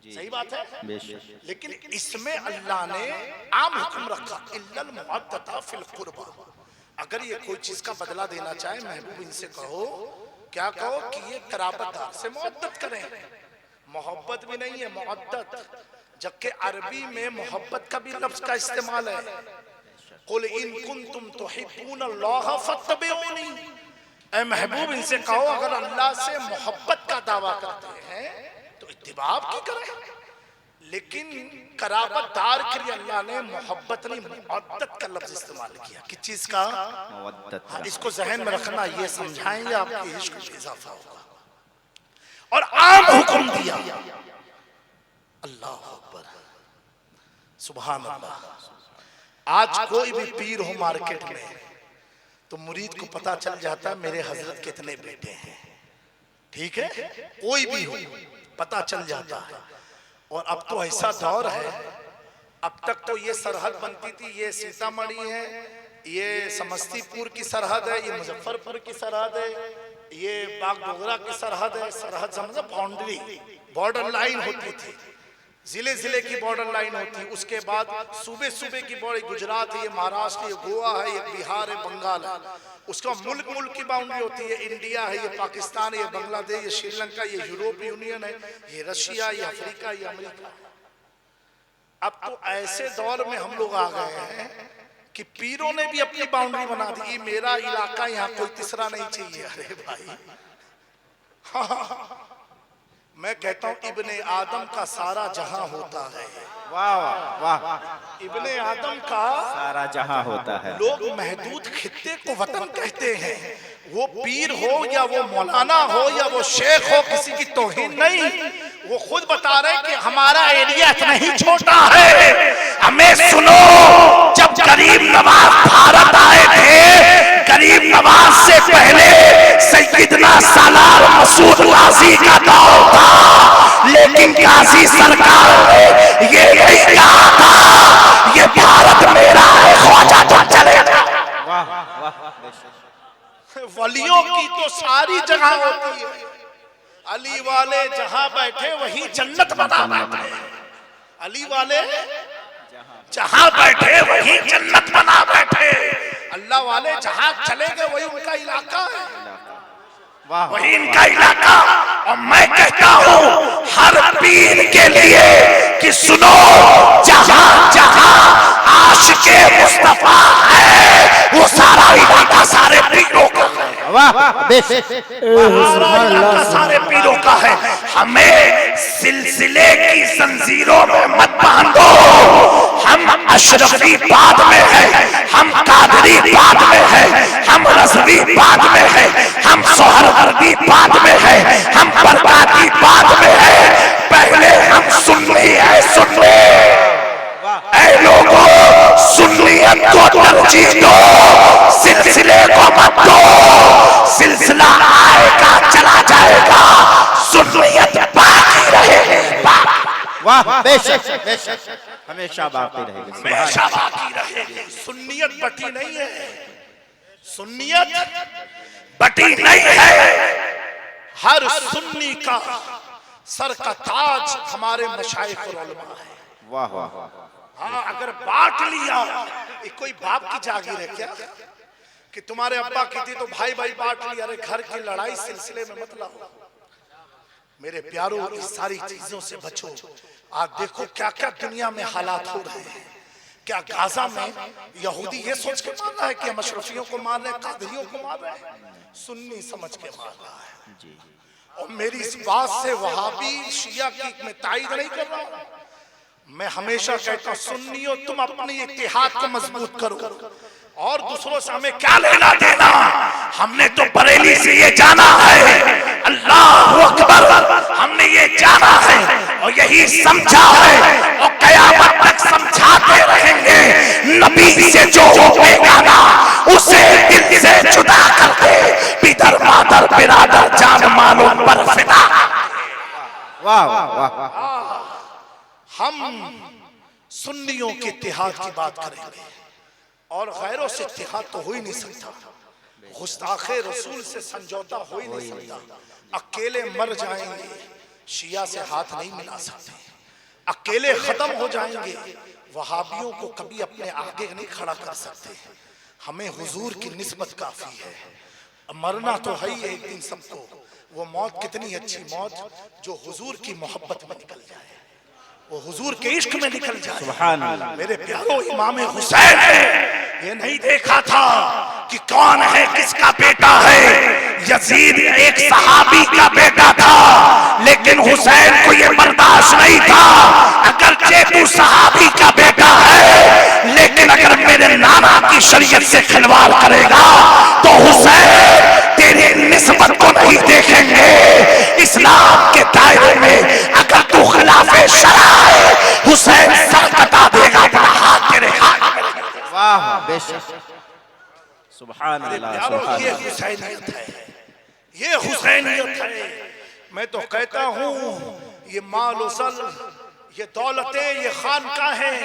सही बात है, लेकिन इसमें अल्लाह ने आम हुक्म रखा इल्लल मुअद्दता फिल क़ुरबा। अगर ये कोई चीज का बदला देना चाहे, महबूब इनसे कहो, क्या कहो कि ये कराबतदार से मोहब्बत करें। मोहब्बत भी नहीं है, मोहब्बत, जबकि अरबी में मोहब्बत का भी लफ्ज का इस्तेमाल है। कुल इन कुंतुम तुहिब्बूनल्लाह फत्तबिऊनी, ऐ महबूब इनसे कहो अगर अल्लाह से मोहब्बत का दावा करते हैं तो इत्तिबा की करें। लेकिन कराबतदार के लिए अल्लाह ने मोहब्बत नहीं मुअद्दत का लफ्ज इस्तेमाल किया। किस चीज का? हाँ, इसको जहन में रखना, ये समझाएंगे आपके इश्क में इजाफा होगा। और आम हुक्म दिया, अल्लाह अकबर, सुभान अल्लाह। आज कोई भी पीर हो मार्केट में तो मुरीद को पता चल जाता है मेरे हजरत कितने बेटे हैं। ठीक है? कोई भी हो पता चल जाता है। और अब तो ऐसा दौर है, अब तक तो ये सरहद बनती थी, ये सीतामढ़ी है, ये समस्तीपुर की सरहद है, ये मुजफ्फरपुर की सरहद है, ये बागडोगरा की सरहद है। सरहद समझो, बाउंड्री, बॉर्डर लाइन होती थी, जिले जिले की बॉर्डर लाइन होती। उसके बाद सूबे सूबे की बॉर्डर, गुजरात है, ये महाराष्ट्र, ये गोवा है, ये बिहार है, बंगाल है। उसका मुल्क मुल्क की बाउंड्री होती है, इंडिया है, ये पाकिस्तान है, ये बांग्लादेश, ये श्रीलंका, ये यूरोप यूनियन है, ये रशिया, ये अफ्रीका, ये अमेरिका। अब तो ऐसे दौर में हम लोग आ गए हैं कि पीरों ने भी अपनी बाउंड्री बना दी। मेरा इलाका, यहाँ कोई तीसरा नहीं चाहिए। अरे भाई, हाँ, मैं कहता हूँ इब्ने आदम का सारा जहां होता है। वाह वाह वाह, इब्ने आदम का सारा जहां होता है। लोग महदूद खित्ते को वतन कहते हैं। वो पीर हो या वो मौलाना हो या वो शेख हो, किसी की तौहीन नहीं। वो खुद बता रहे कि हमारा एरिया इतना ही छोटा है। हमें सुनो, जब गरीब नवाज भारत आए थे, गरीब नवाज से पहले सैयदना सालार मसूद गाजी का दौर था, लेकिन गाजी सरकार ने ये नहीं कहा था ये भारत मेरा है, ख्वाजा तो चले जा। वलियों की तो सारी जगह होती है, अली वाले जहां बैठे वही जन्नत बना बैठे। अली वाले जहां बैठे वही जन्नत बना बैठे। अल्लाह वाले जहां चले गए वही उनका इलाका है, वही इनका इलाका। और मैं कहता हूँ हर पीर के लिए कि सुनो, जहां जहां आशिके मुस्तफा है वो सारा इलाका सारे पीरों का है। सारे पीरों का है। हमें सिलसिले की जंजीरों में मत बांधो। हम अशरफी बाद में है, हम कादरी बाद में है, हम रज़वी बाद में है, हम सोहरवर्दी बाद में है, हम बरकाती बाद में है। पहले हम सुन्नी है, सुन्नी। ऐ लोग तरजीह दो, सिलसिले को मत दो, सिलसिला आएगा चला जाएगा, सुन्नियत बाकी रहेगी। वाह, बेशक बेशक, हमेशा बाकी रहेगी, हमेशा बाकी रहेगी। सुन्नियत बटी नहीं है, सुन्नियत बटी नहीं है। हर सुन्नी का सर का ताज हमारे मशाइख और उलमा है। वाह वाह, हाँ, अगर बांट लिया, ये कोई बाप की जागीर है क्या कि तुम्हारे अब्बा की थी तो भाई भाई बांट लिया? अरे घर की लड़ाई सिलसिले में मत लाओ मेरे प्यारों, इस सारी चीजों से बचो। आज देखो क्या क्या दुनिया में हालात हो रहे हैं। क्या गाजा में यहूदी ये सोच के मार रहा है कि हम अशरफियों को मार रहे हैं, कादरियों को मार रहे हैं? सुन्नी समझ के मार रहा है। और मेरी इस बात से वहाबी शिया की मैं तायद नहीं कर रहा हूं। मैं हमेशा कहता हूं, सुन्नियों तुम अपनी इत्तेहाद को मजबूत करो, और दूसरों से हमें क्या लेना देना। हमने तो बरेली से ये जाना है, अल्लाह अकबर, हमने ये जाना है और यही समझा है और कयामत तक समझाते रहेंगे। नबी से जो होगा ना, उसे दिल से जुदा करके पितर मातर बिरादर जान मानो पर फिदा। वाह वाह, हम सुन्नियों के इत्तेहाद की बात करेंगे और गैरों से इत्तेहाद तो हो ही नहीं सकता। गुस्ताखे रसूल से समझौता हो ही नहीं सकता। अकेले मर जाएंगे, शिया से हाथ नहीं मिला सकते। अकेले खत्म हो जाएंगे, वहाबियों को कभी अपने आगे नहीं खड़ा कर सकते। हमें हुजूर की निस्बत काफी है। मरना तो है ही एक दिन सबको। वो मौत कितनी अच्छी मौत जो हुजूर की मोहब्बत में निकल जाए, वो हुजूर के इश्क में निकल जाए। सुभान अल्लाह। मेरे प्यारो, इमाम हुसैन ने ये नहीं देखा था कि कौन है, किसका बेटा है। यजीद एक सहाबी का बेटा था, लेकिन हुसैन को ये बर्दाश्त नहीं था। अगरचे तू सहाबी का बेटा है, लेकिन अगर मेरे नाना की शरीयत से खिलवाड़ करेगा तो हुसैन तेरी निस्बत को नहीं देखेंगे। इस्लाम के दायरे में अगर तू खिलाफे शरा है, हुसैन सर कटा देगा, अपना हाथ तेरे हाथ में। वाह बेशक, सुभान अल्लाह, ये हुसैनियत है, ये हुसैनियत है। मैं तो कहता हूँ, ये माल उसल, ये दौलतें, ये खानकाहें,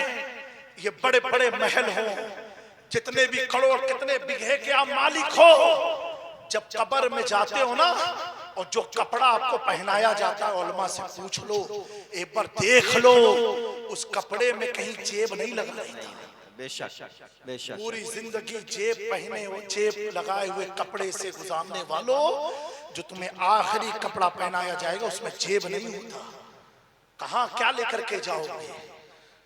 ये बड़े बड़े महल हो, जितने भी करोड़ कितने बिघे के आप मालिक हो, जब कब्र में जाते हो ना, और जो कपड़ा आपको पहनाया जाता है, उलमा से पूछ लो, एक बार देख लो, उस कपड़े में कहीं जेब नहीं लगा रही थी। बेशक बेशक, पूरी जिंदगी जेब पहने और जेब लगाए हुए कपड़े से गुजारने वालों, जो तुम्हें आखिरी कपड़ा पहनाया जाएगा उसमें जेब नहीं होता। कहां क्या लेकर के जाओगे,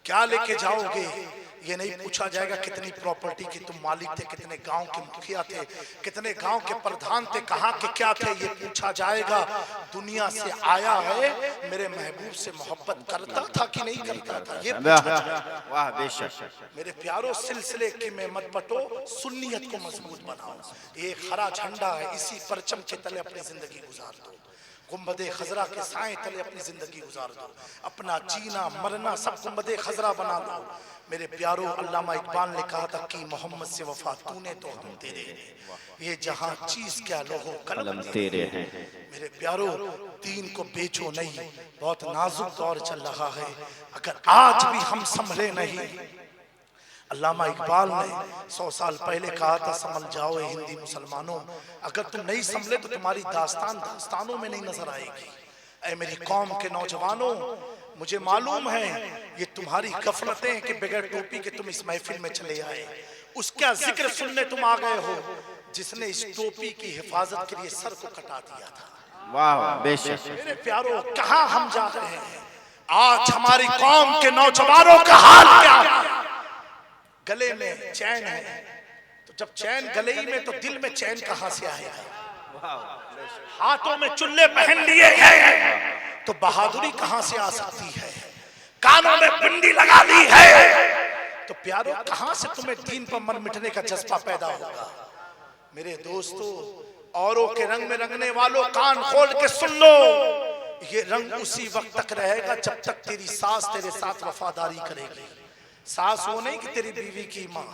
क्या लेके जाओगे? ये नहीं पूछा जाएगा कितनी प्रॉपर्टी के तुम मालिक थे, कितने गांव के मुखिया थे, कितने गांव के प्रधान थे, कहां के क्या थे। ये पूछा जाएगा दुनिया से आया है, मेरे महबूब से मोहब्बत करता था कि नहीं करता था, ये पूछा जाएगा। वाह बेशक। मेरे प्यारों, सिलसिले की में मत बटो, सुन्नियत को मजबूत बनाओ। ये हरा झंडा है, इसी परचम के तले अपनी जिंदगी गुजार दो। गुंबदे खजरा के साए तले अपनी जिंदगी गुजार दो। अपना जीना मरना सब गुंबदे खजरा बना दो। मेरे प्यारो, अल्लामा इकबाल ने कहा था कि मोहम्मद से वफा तूने तो हम तेरे, ये जहां चीज क्या लोहो कलम तेरे हैं। मेरे प्यारो, दीन को बेचो नहीं, बहुत नाजुक दौर चल रहा है। अगर आज भी हम संभले नहीं, अल्लामा इकबाल ने 100 साल पहले कहा था, संभल जाओ हिंदी मुसलमानों। अगर तुम नहीं संभले तो तुम्हारी दास्तानों में नहीं नजर आएगी। ऐ मेरी कौम के नौजवानों, मुझे मालूम है ये तुम्हारी गफलतें कि बगैर टोपी के तुम इस महफिल में चले आए। उसका जिक्र सुनने तुम आ गए हो जिसने इस टोपी की हिफाजत के लिए सर को कटा दिया था। वाह बेशक। मेरे प्यारो, कहां हम जा रहे हैं? आज हमारी कौम के नौजवानों का हाल क्या है? गले में चैन है, तो जब चैन गले ही में, तो दिल में चैन कहां से आएगा? हाथों में चुल्ले पहन लिए हैं, तो बहादुरी कहां से आ सकती है? कानों में पिंडी लगा ली है, तो प्यारो कहां से तुम्हें दीन पर मन मिटने का जज्बा पैदा होगा? मेरे दोस्तों, औरों के रंग में रंगने वालों, कान खोल के सुन लो, ये रंग उसी वक्त तक रहेगा जब तक तेरी सास तेरे साथ वफादारी करेगी। सास वो नहीं कि तेरी बीवी की माँ,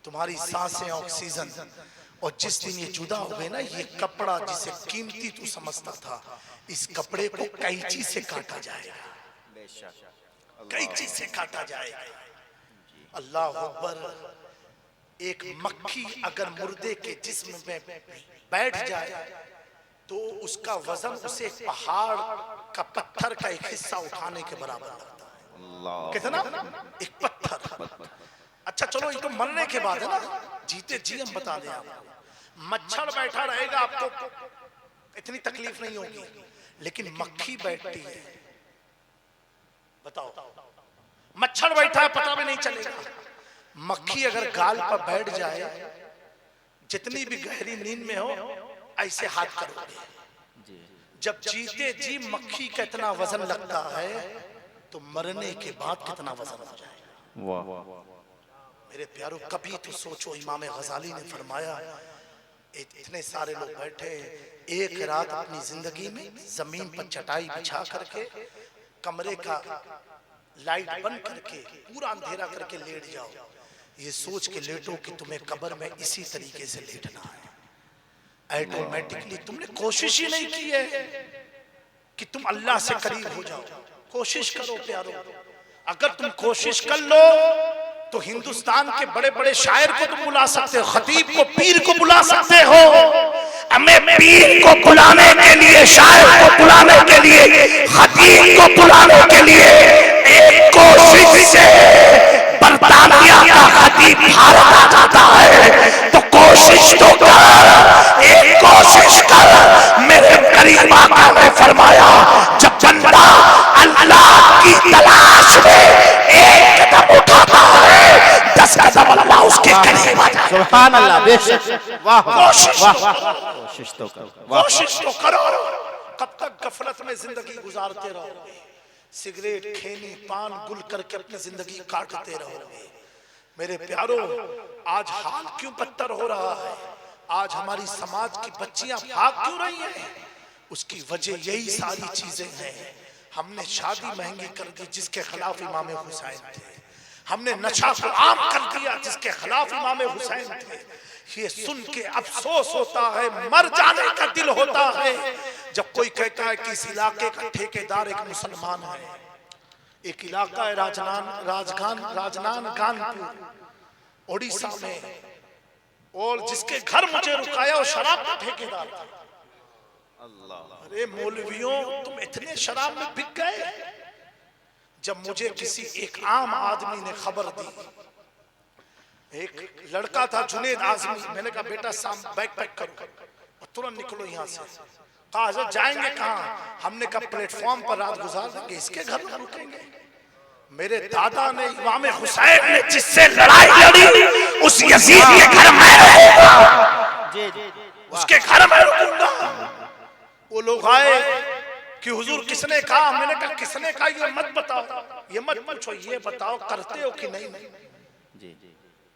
तुम्हारी सांसें ऑक्सीजन, और जिस दिन ये जुदा हो गए ना, ये कपड़ा जिसे कीमती तू समझता था, इस कपड़े को कैंची से काटा जाएगा, कैंची से काटा जाएगा। अल्लाह अकबर। एक मक्खी अगर मुर्दे के जिस्म में बैठ जाए तो उसका वजन उसे पहाड़ का पत्थर का एक हिस्सा उठाने के बराबर लगता है। कितना? एक पत्थर। अच्छा चलो, ये तो मरने के बाद है ना, जीते जी हम बता दें आपको। मच्छर बैठा रहेगा आपको इतनी तकलीफ नहीं होगी, लेकिन मक्खी बैठती है, बताओ, मच्छर बैठा है पता भी नहीं चलेगा। मक्खी अगर गाल पर बैठ जाए, जितनी भी गहरी नींद में हो, ऐसे हाथ करोगे, जब जीते जी मक्खी का इतना वजन लगता है तो मरने के बाद कितना वजन हो जाएगा। मेरे प्यारों, कभी तो सोचो, इमाम गजाली ने फरमाया, इतने सारे लोग बैठे, एक रात अपनी जिंदगी में जमीन पर चटाई बिछा करके, कमरे का लाइट बंद करके, पूरा अंधेरा करके लेट जाओ, ये सोच के लेटो कि तुम्हें कब्र में इसी तरीके से लेटना है। ऑटोमेटिकली तुमने कोशिश ही नहीं की है कि तुम अल्लाह से करीब हो जाओ। कोशिश करो प्यारो, अगर तुम कोशिश कर लो तो हिंदुस्तान के बड़े बड़े शायर को तुम बुला सकते हो, खतीब को, पीर को बुला सकते हो। हमें पीर को बुलाने के लिए, शायर को बुलाने के लिए, खतीब को बुलाने के लिए एक कोशिश से बरतानिया का खतीब भारत आ जाता है, तो कोशिश तो कर, एक कोशिश कर। मेरे करीम आका ने फरमाया, जब बंदा अल्लाह की तलाश में एक कदम उठाता है, 10 कदम अल्लाह उसके करीब आ जाता है। सुभान अल्लाह, बेशक, वाह कोशिश कोशिश तो करो, कोशिश तो करो। कब तक गफलत में जिंदगी गुजारते रहोगे, सिगरेट, खैनी, पान गुल करके अपनी जिंदगी काटते रहोगे। मेरे प्यारो, आज हाल क्यों बदतर हो रहा है, आज हमारी समाज की बच्चियां भाग क्यों रही हैं? उसकी वजह यही सारी चीजें हैं। हमने शादी महंगी कर दी जिसके खिलाफ इमाम हुसैन थे, हमने नशा को आम कर दिया जिसके खिलाफ इमाम हुसैन थे। ये सुन के अफसोस होता है, मर जाने का दिल होता है जब कोई कहता है कि इस इलाके का ठेकेदार एक मुसलमान है। एक इलाका है राजनांदगांव उड़ीसा में, और जिसके घर मुझे रुकाया वो शराब का ठेकेदार था। अरे मौलवियों, तुम इतने शराब में बिक गए। जब मुझे किसी एक आम आदमी ने खबर दी, एक लड़का था जुनेद आजमी, मैंने कहा बेटा शाम बैग पैक करो और तुरंत निकलो यहाँ से। कहा हज़रत जाएंगे कहाँ? हमने कहा प्लेटफॉर्म पर रात गुजार देंगे, इसके घर में रुकेंगे। मेरे दादा ने, इमाम हुसैन ने जिससे लड़ाई लड़ी, उस यजीद के घर में रहूंगा, उसके घर में रुकूंगा। वो लोग आए कि हुजूर किसने कहा? मैंने कहा किसने कहा ये मत बताओ, ये मत पूछो, ये बताओ करते हो कि नहीं?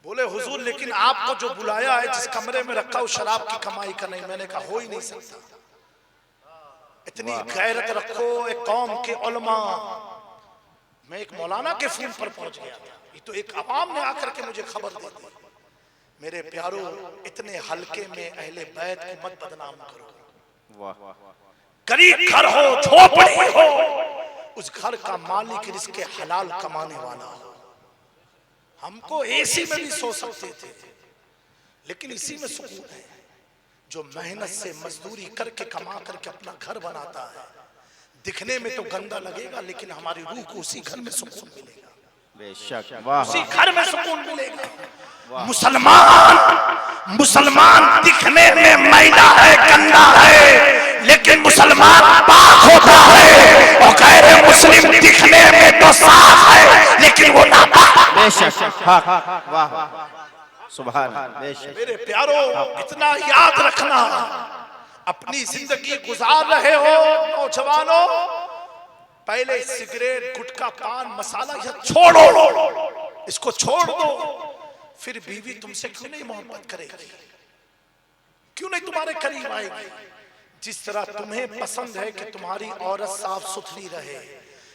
बोले हुजूर लेकिन आपको जो बुलाया है, जिस कमरे में रखा, उस शराब की कमाई का नहीं। मैंने कहा हो ही नहीं सकता। इतनी गैरत रखो एक कौम के उलमा। मैं एक मौलाना के फोन पर पहुंच गया, ये तो एक अवाम ने आकर के मुझे खबर दी थी। मेरे प्यारो, इतने हल्के में अहले बैत को मत बदनाम करो। गरीब घर हो, झोपड़ी हो, उस घर का मालिक रिज़्क़े हलाल कमाने वाला हो। हमको एसी में भी सो सकते थे, लेकिन इसी में सुकून है। जो मेहनत से मजदूरी करके कमा करके अपना घर बनाता है, दिखने में तो गंदा लगेगा, लेकिन हमारी रूह को उसी घर में सुकून मिलेगा। बेशक, वाह, उसी घर में सुकून मिलेगा। मुसलमान दिखने में मैला है, गंदा है, लेकिन मुसलमान पाक होता है। और गैर मुस्लिम दिखने में तो साफ है, लेकिन वो नापाक। बेशक, वाह, सुभान, बेशक। मेरे प्यारो, इतना याद रखना, अपनी जिंदगी गुजार रहे हो नौजवानों, पहले सिगरेट, गुटखा, पान मसाला ये छोड़ो, इसको छोड़ दो। फिर बीवी तुमसे क्यों नहीं मोहब्बत करेगी? क्यों नहीं तुम्हारे करीब आएगी? जिस तरह तुम्हें पसंद है कि तुम्हारी औरत साफ सुथरी रहे,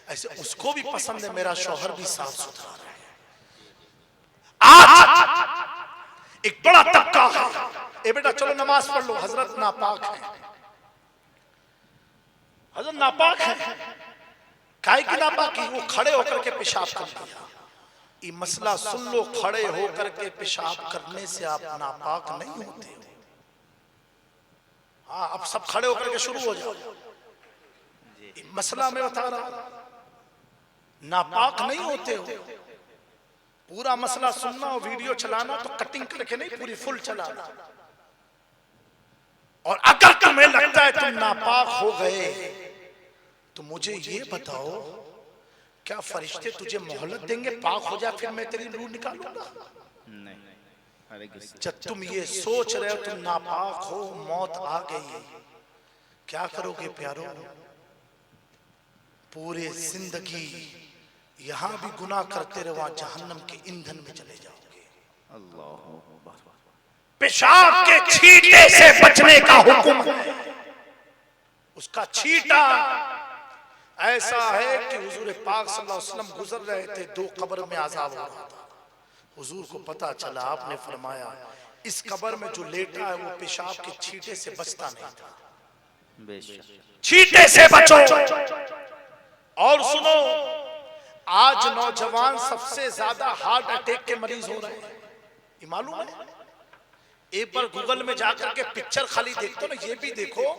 ऐसे उसको भी पसंद है मेरा शौहर भी साफ सुथरा रहे। आज एक बड़ा तबका है, ए बेटा चलो नमाज पढ़ लो, हजरत नापाक है, हजरत नापाक है। काहे की नापाकी? वो खड़े होकर के पेशाब कर दिया। ये मसला सुन लो, खड़े होकर के पेशाब करने से आप नापाक नहीं होते हो। हाँ, अब सब खड़े होकर के शुरू हो जाओ। मसला मैं बता रहा हूं, नापाक नहीं होते हो। पूरा मसला सुनना और वीडियो चलाना तो कटिंग करके नहीं, पूरी फुल चलाना। और अगर तुम्हें लगता है तुम नापाक हो गए तो मुझे ये बताओ, क्या फरिश्ते तुझे मोहलत देंगे पाक हो जा फिर मैं तेरी रूह निकालूंगा? नहीं। जब तुम ये सोच रहे हो तुम नापाक हो, मौत आ गई, क्या करोगे प्यारो? पूरे जिंदगी यहां भी गुनाह करते रहो, वहां जहन्नम के ईंधन में चले जाओगे। अल्लाह। पेशाब के छींटे से बचने का हुक्म है। उसका छींटा ऐसा है कि हुजूर पाक सल्लल्लाहु अलैहि वसल्लम गुजर रहे थे, दो कब्र में अज़ाब हो रहा था। हुजूर को पता चला, आपने फरमाया इस कब्र में जो लेटा है वो पेशाब के छींटे से बचता नहीं था। छींटे से बचो। और सुनो, आज नौजवान सबसे ज्यादा हार्ट अटैक के मरीज हो रहे हैं, ये मालूम है? एक बार गूगल में जाकर के पिक्चर खाली देखते ना, ये भी देखो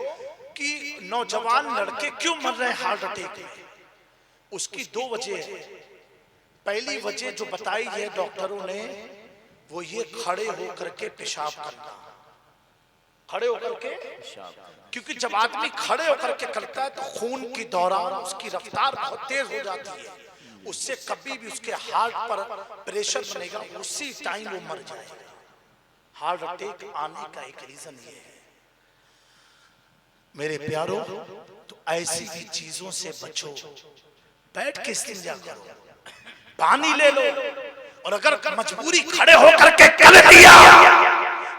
कि नौजवान लड़के क्यों मर रहे हैं हार्ट अटैक में। उसकी दो वजह है। पहली वजह जो बताई है डॉक्टरों ने, वो ये खड़े होकर के पेशाब करना। खड़े होकर के, क्योंकि जब आदमी खड़े होकर के करता है तो खून की दौरान उसकी रफ्तार बहुत तेज हो जाती है, उससे कभी भी उसके हार्ट पर प्रेशर बनेगा, उसी टाइम वो मर जाएगा। हार्ट अटैक आने का एक रीजन ये है मेरे प्यारों। तो ऐसी ही चीजों से बचो। बैठ के इस्तिंजा करो, पानी ले लो, और अगर मजबूरी खड़े होकर के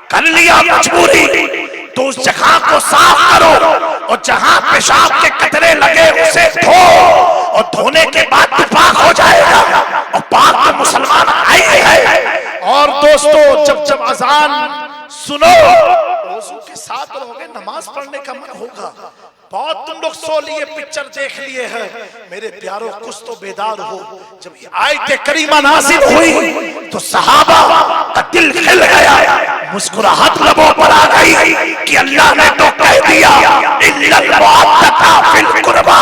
कर लिया मजबूरी, तो उस जगह को साफ करो, और जहां पेशाब के कतरे लगे उसे धो, और धोने के बाद पाक हो जाएगा। और पाक तो मुसलमान आए हैं। और दोस्तों, जब अजान सुनो, वज़ू के साथ रहोगे, नमाज पढ़ने का मन होगा। बहुत तुम लोग सो लिए, पिक्चर देख लिए हैं। मेरे प्यारों, कुछ तो बेदार हो। जब ये आयत करीमा नाज़िल हुई तो सहाबा का दिल खिल गया, मुस्कुराहट लबों पर आ गई कि अल्लाह ने तो कह दिया इल्लल मुअद्दता फिल कुर्बा,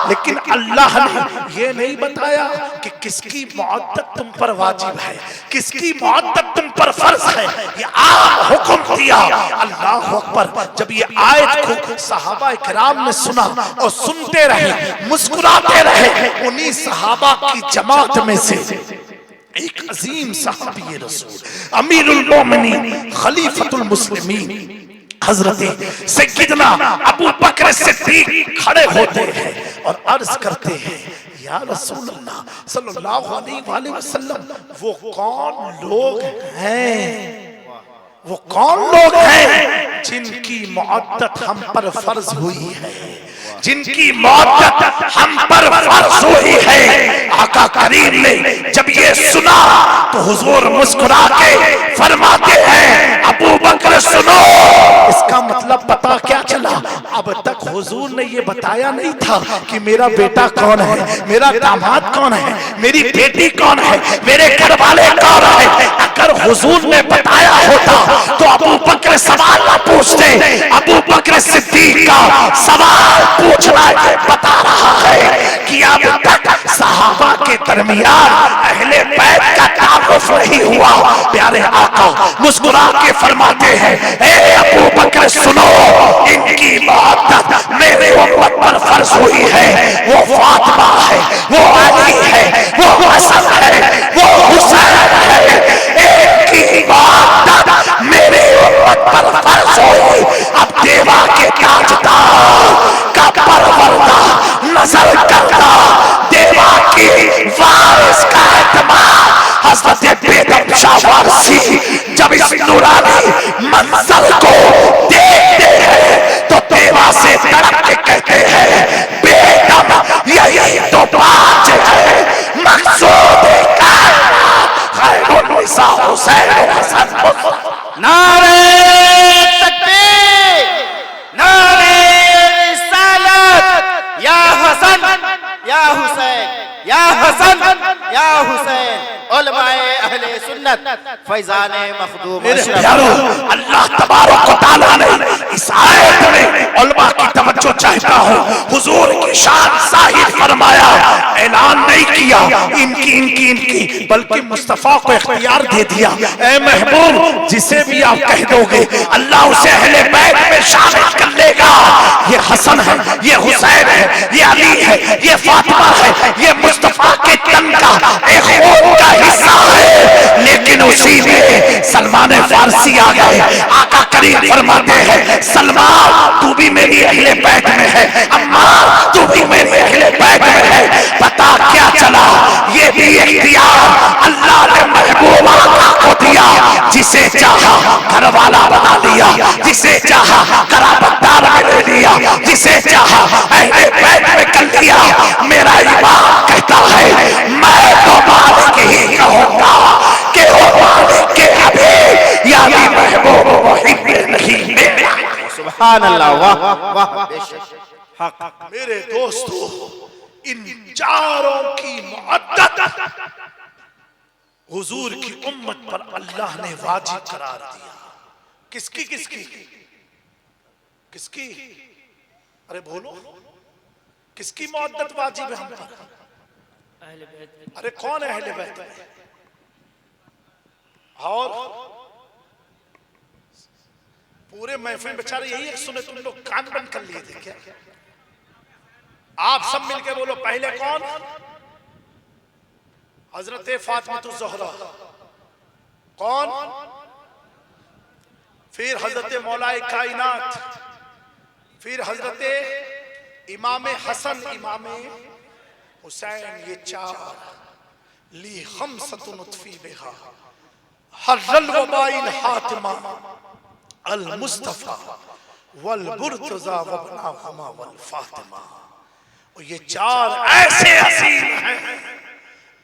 लेकिन अल्लाह ने ये नहीं बताया कि किसकी मुअद्दत तुम पर वाजिब है, किसकी मुअद्दत तुम पर फर्ज है। ये आम हुक्म दिया। अल्लाह अकबर। जब ये आयत को सहाबा इकराम ने सुना और सुनते रहे, मुस्कुराते रहे, उन्हीं सहाबा की जमात में से एक अजीम सहाबी रसूल, अमीरुल मोमिनीन, खलीफतुल मुस्लिमीन, हजरत सैयदना अबू बकर सिद्दीक खड़े होते हैं और अर्ज करते हैं, या रसूल अल्लाह सल्लल्लाहु अलैहि वसल्लम, वो कौन लोग हैं, वो कौन लोग हैं जिनकी मुअद्दत हम पर फर्ज हुई है, जिनकी मुअद्दत हम पर फर्ज हुई है। आका करीम ने जब ये सुना तो हुजूर मुस्कुरा के फरमाते हैं, अबू बकर सुनो। इसका मतलब पता क्या चला? अब तक हुजूर ने ये बताया नहीं था कि मेरा बेटा कौन है, मेरा दामाद कौन है, मेरी बेटी कौन है, मेरे घर वाले कौन है। अगर हुजूर ने बताया होता तो अबू बकर सवाल न पूछते। अबू बकर सिद्दीक का सवाल पूछना बता रहा है कि अब तक सहाबा के दरमियान अहले बैत का तारुफ नहीं हुआ। प्यारे आका मुस्कुरा के फरमाते हैं, ए अबू बकर सुनो, इनकी मुअद्दत मेरे उम्मत पर फर्ज हुई है। वो फातिमा है, वो अली है, वो हसन है, वो हुसैन है। इनकी मुअद्दत मेरे उम्मत पर फर्ज हुई। अब देवा के ताजदार का परवरदा नजर करता, देवा की वारिस का एतमाद हज़रत बेगम शाहवारसी जब इस नूरानी मंजर को देखते हैं तो देवा से तड़प के कहते हैं, बेगम यही तो बात है, मकसूद कायनात खैरुन निसा हुसैन हसन। नारे तकबीर, नारे रिसालत, या हसन या हुसैन, या हसन या हुसैन, उलमाए अहले सुन्नत, फैजाने मखदूम। मेरे प्यारो, अल्लाह तबारक व तआला ने इस आयत में उलमा की तवज्जो चाहता हूँ, हुजूर की शान जाहिर फरमाया, ऐलान नहीं किया इनकी, बल्कि मुस्तफा को इख्तियार दे दिया। ए महबूब, जिसे भी आप कह दोगे अल्लाह उसे अहले बैत में शामिल कर लेगा। ये हसन है, ये हुसैन है, ये अली है, ये फातिमा है, ये मुस्तफा के तन का एक खून का हिस्सा है। लेकिन उसी में सलमान फारसी आ गए। आका करीम फरमाते हैं, सलमान तू भी मेरी अहले बैत में है, अम्मा तू भी मेरी अहले बैत में है। पता क्या चला, ये भी इख्तियार अल्लाह ने महबूब आका को दिया। जिसे चाहा घरवाला बना लिया, जिसे चाहा कराबतदार में ले लिया, जिसे चाहा अहले बैत में कर लिया। मेरा ईमान कहता है, मैं तो मालिक ही कहूंगा कि वो मालिक के अभी यानी महबूब मुहिब नहीं मेरा। सुभान अल्लाह, वाह वाह, बेशक हक। मेरे दोस्तों, इन चारों की मुअद्दत हुजूर की उम्मत पर अल्लाह ने वाजिब करार दिया। किसकी किसकी किसकी? अरे बोलो, किसकी मुअद्दत वाजिब है हम पर? अरे कौन है अहले बैत? और पूरे महफिल बेचारे यही एक सुने, तुम लोग कान बंद कर लिए थे क्या? आप सब मिलके बोलो, पहले कौन? हजरत फातिमा ज़हरा। कौन? फिर हजरत मौलाए कायनात, फिर हजरत इमाम हसन, इमाम हुसैन। ये चार ली खमसतुन उत्फी बिहा हर्रल वबाइल हातिमा अल मुस्तफा वल मुर्तजा वबनाहुमा वल फातिमा। और ये चार ऐसे हसीन हैं।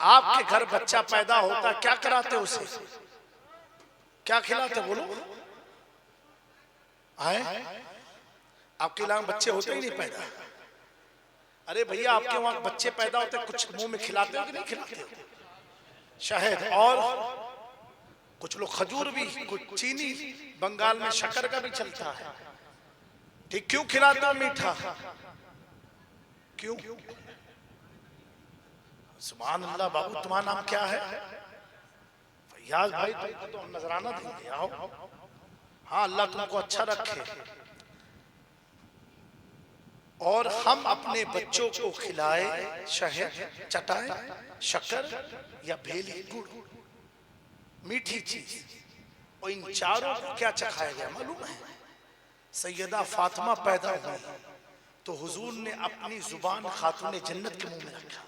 आपके घर बच्चा पैदा होता, क्या कराते उसे? क्या खिलाते? बोलो। आए आपके यहाँ बच्चे होते ही नहीं पैदा? अरे भैया, आपके वहां बच्चे पैदा होते, कुछ मुंह में खिलाते हो कि नहीं खिलाते हो? शहद, और कुछ लोग खजूर भी, कुछ चीनी, बंगाल में शक्कर का भी चलता है। ठीक, क्यों खिलाते हो मीठा? क्यों? सुभान अल्लाह। बाबू, तुम्हारा नाम क्या है? फैयाज भाई, तुमको तो नजराना देंगे, आओ। हाँ, अल्लाह तुमको अच्छा रखे। और हम अपने बच्चों को खिलाए शहद, चटाए, शक्कर या भेली, गुड़, मीठी चीज। और इन चारों को क्या चखाया गया मालूम है? सैयदा फातिमा पैदा हुई तो हुजूर ने अपनी जुबान खातून जन्नत के मुंह में रखा।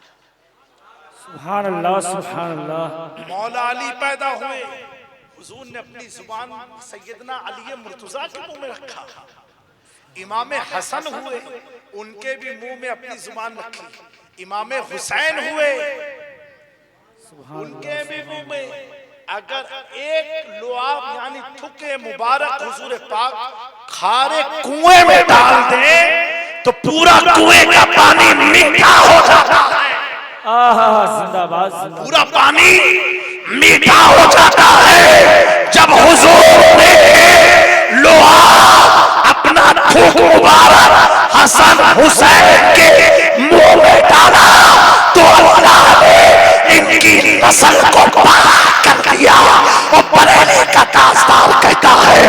सुभान अल्लाह, सुभान अल्लाह। मौला अली पैदा हुए, हुजूर ने अपनी जुबान सैयदना अली मुर्तजा के मुंह में रखा। इमाम हसन हुए, उनके भी मुंह में अपनी जुबान रखी। इमाम हुसैन हुए, उनके भी मुंह में। अगर एक लुआब यानी थुके मुबारक हुजूर पाक खारे कुएं में डाल दे तो पूरा कुएं का पानी मीठा हो जाता है। जिंदाबाद, पूरा पानी मीठा हो जाता है। जब हुजूर ने लुआब अपना थूक मुबारक हसन हुसैन के मुंह में डाला तो अल्लाह ने इनकी नस्ल को पाक कर दिया। और बरेली का ताजदार कहता है,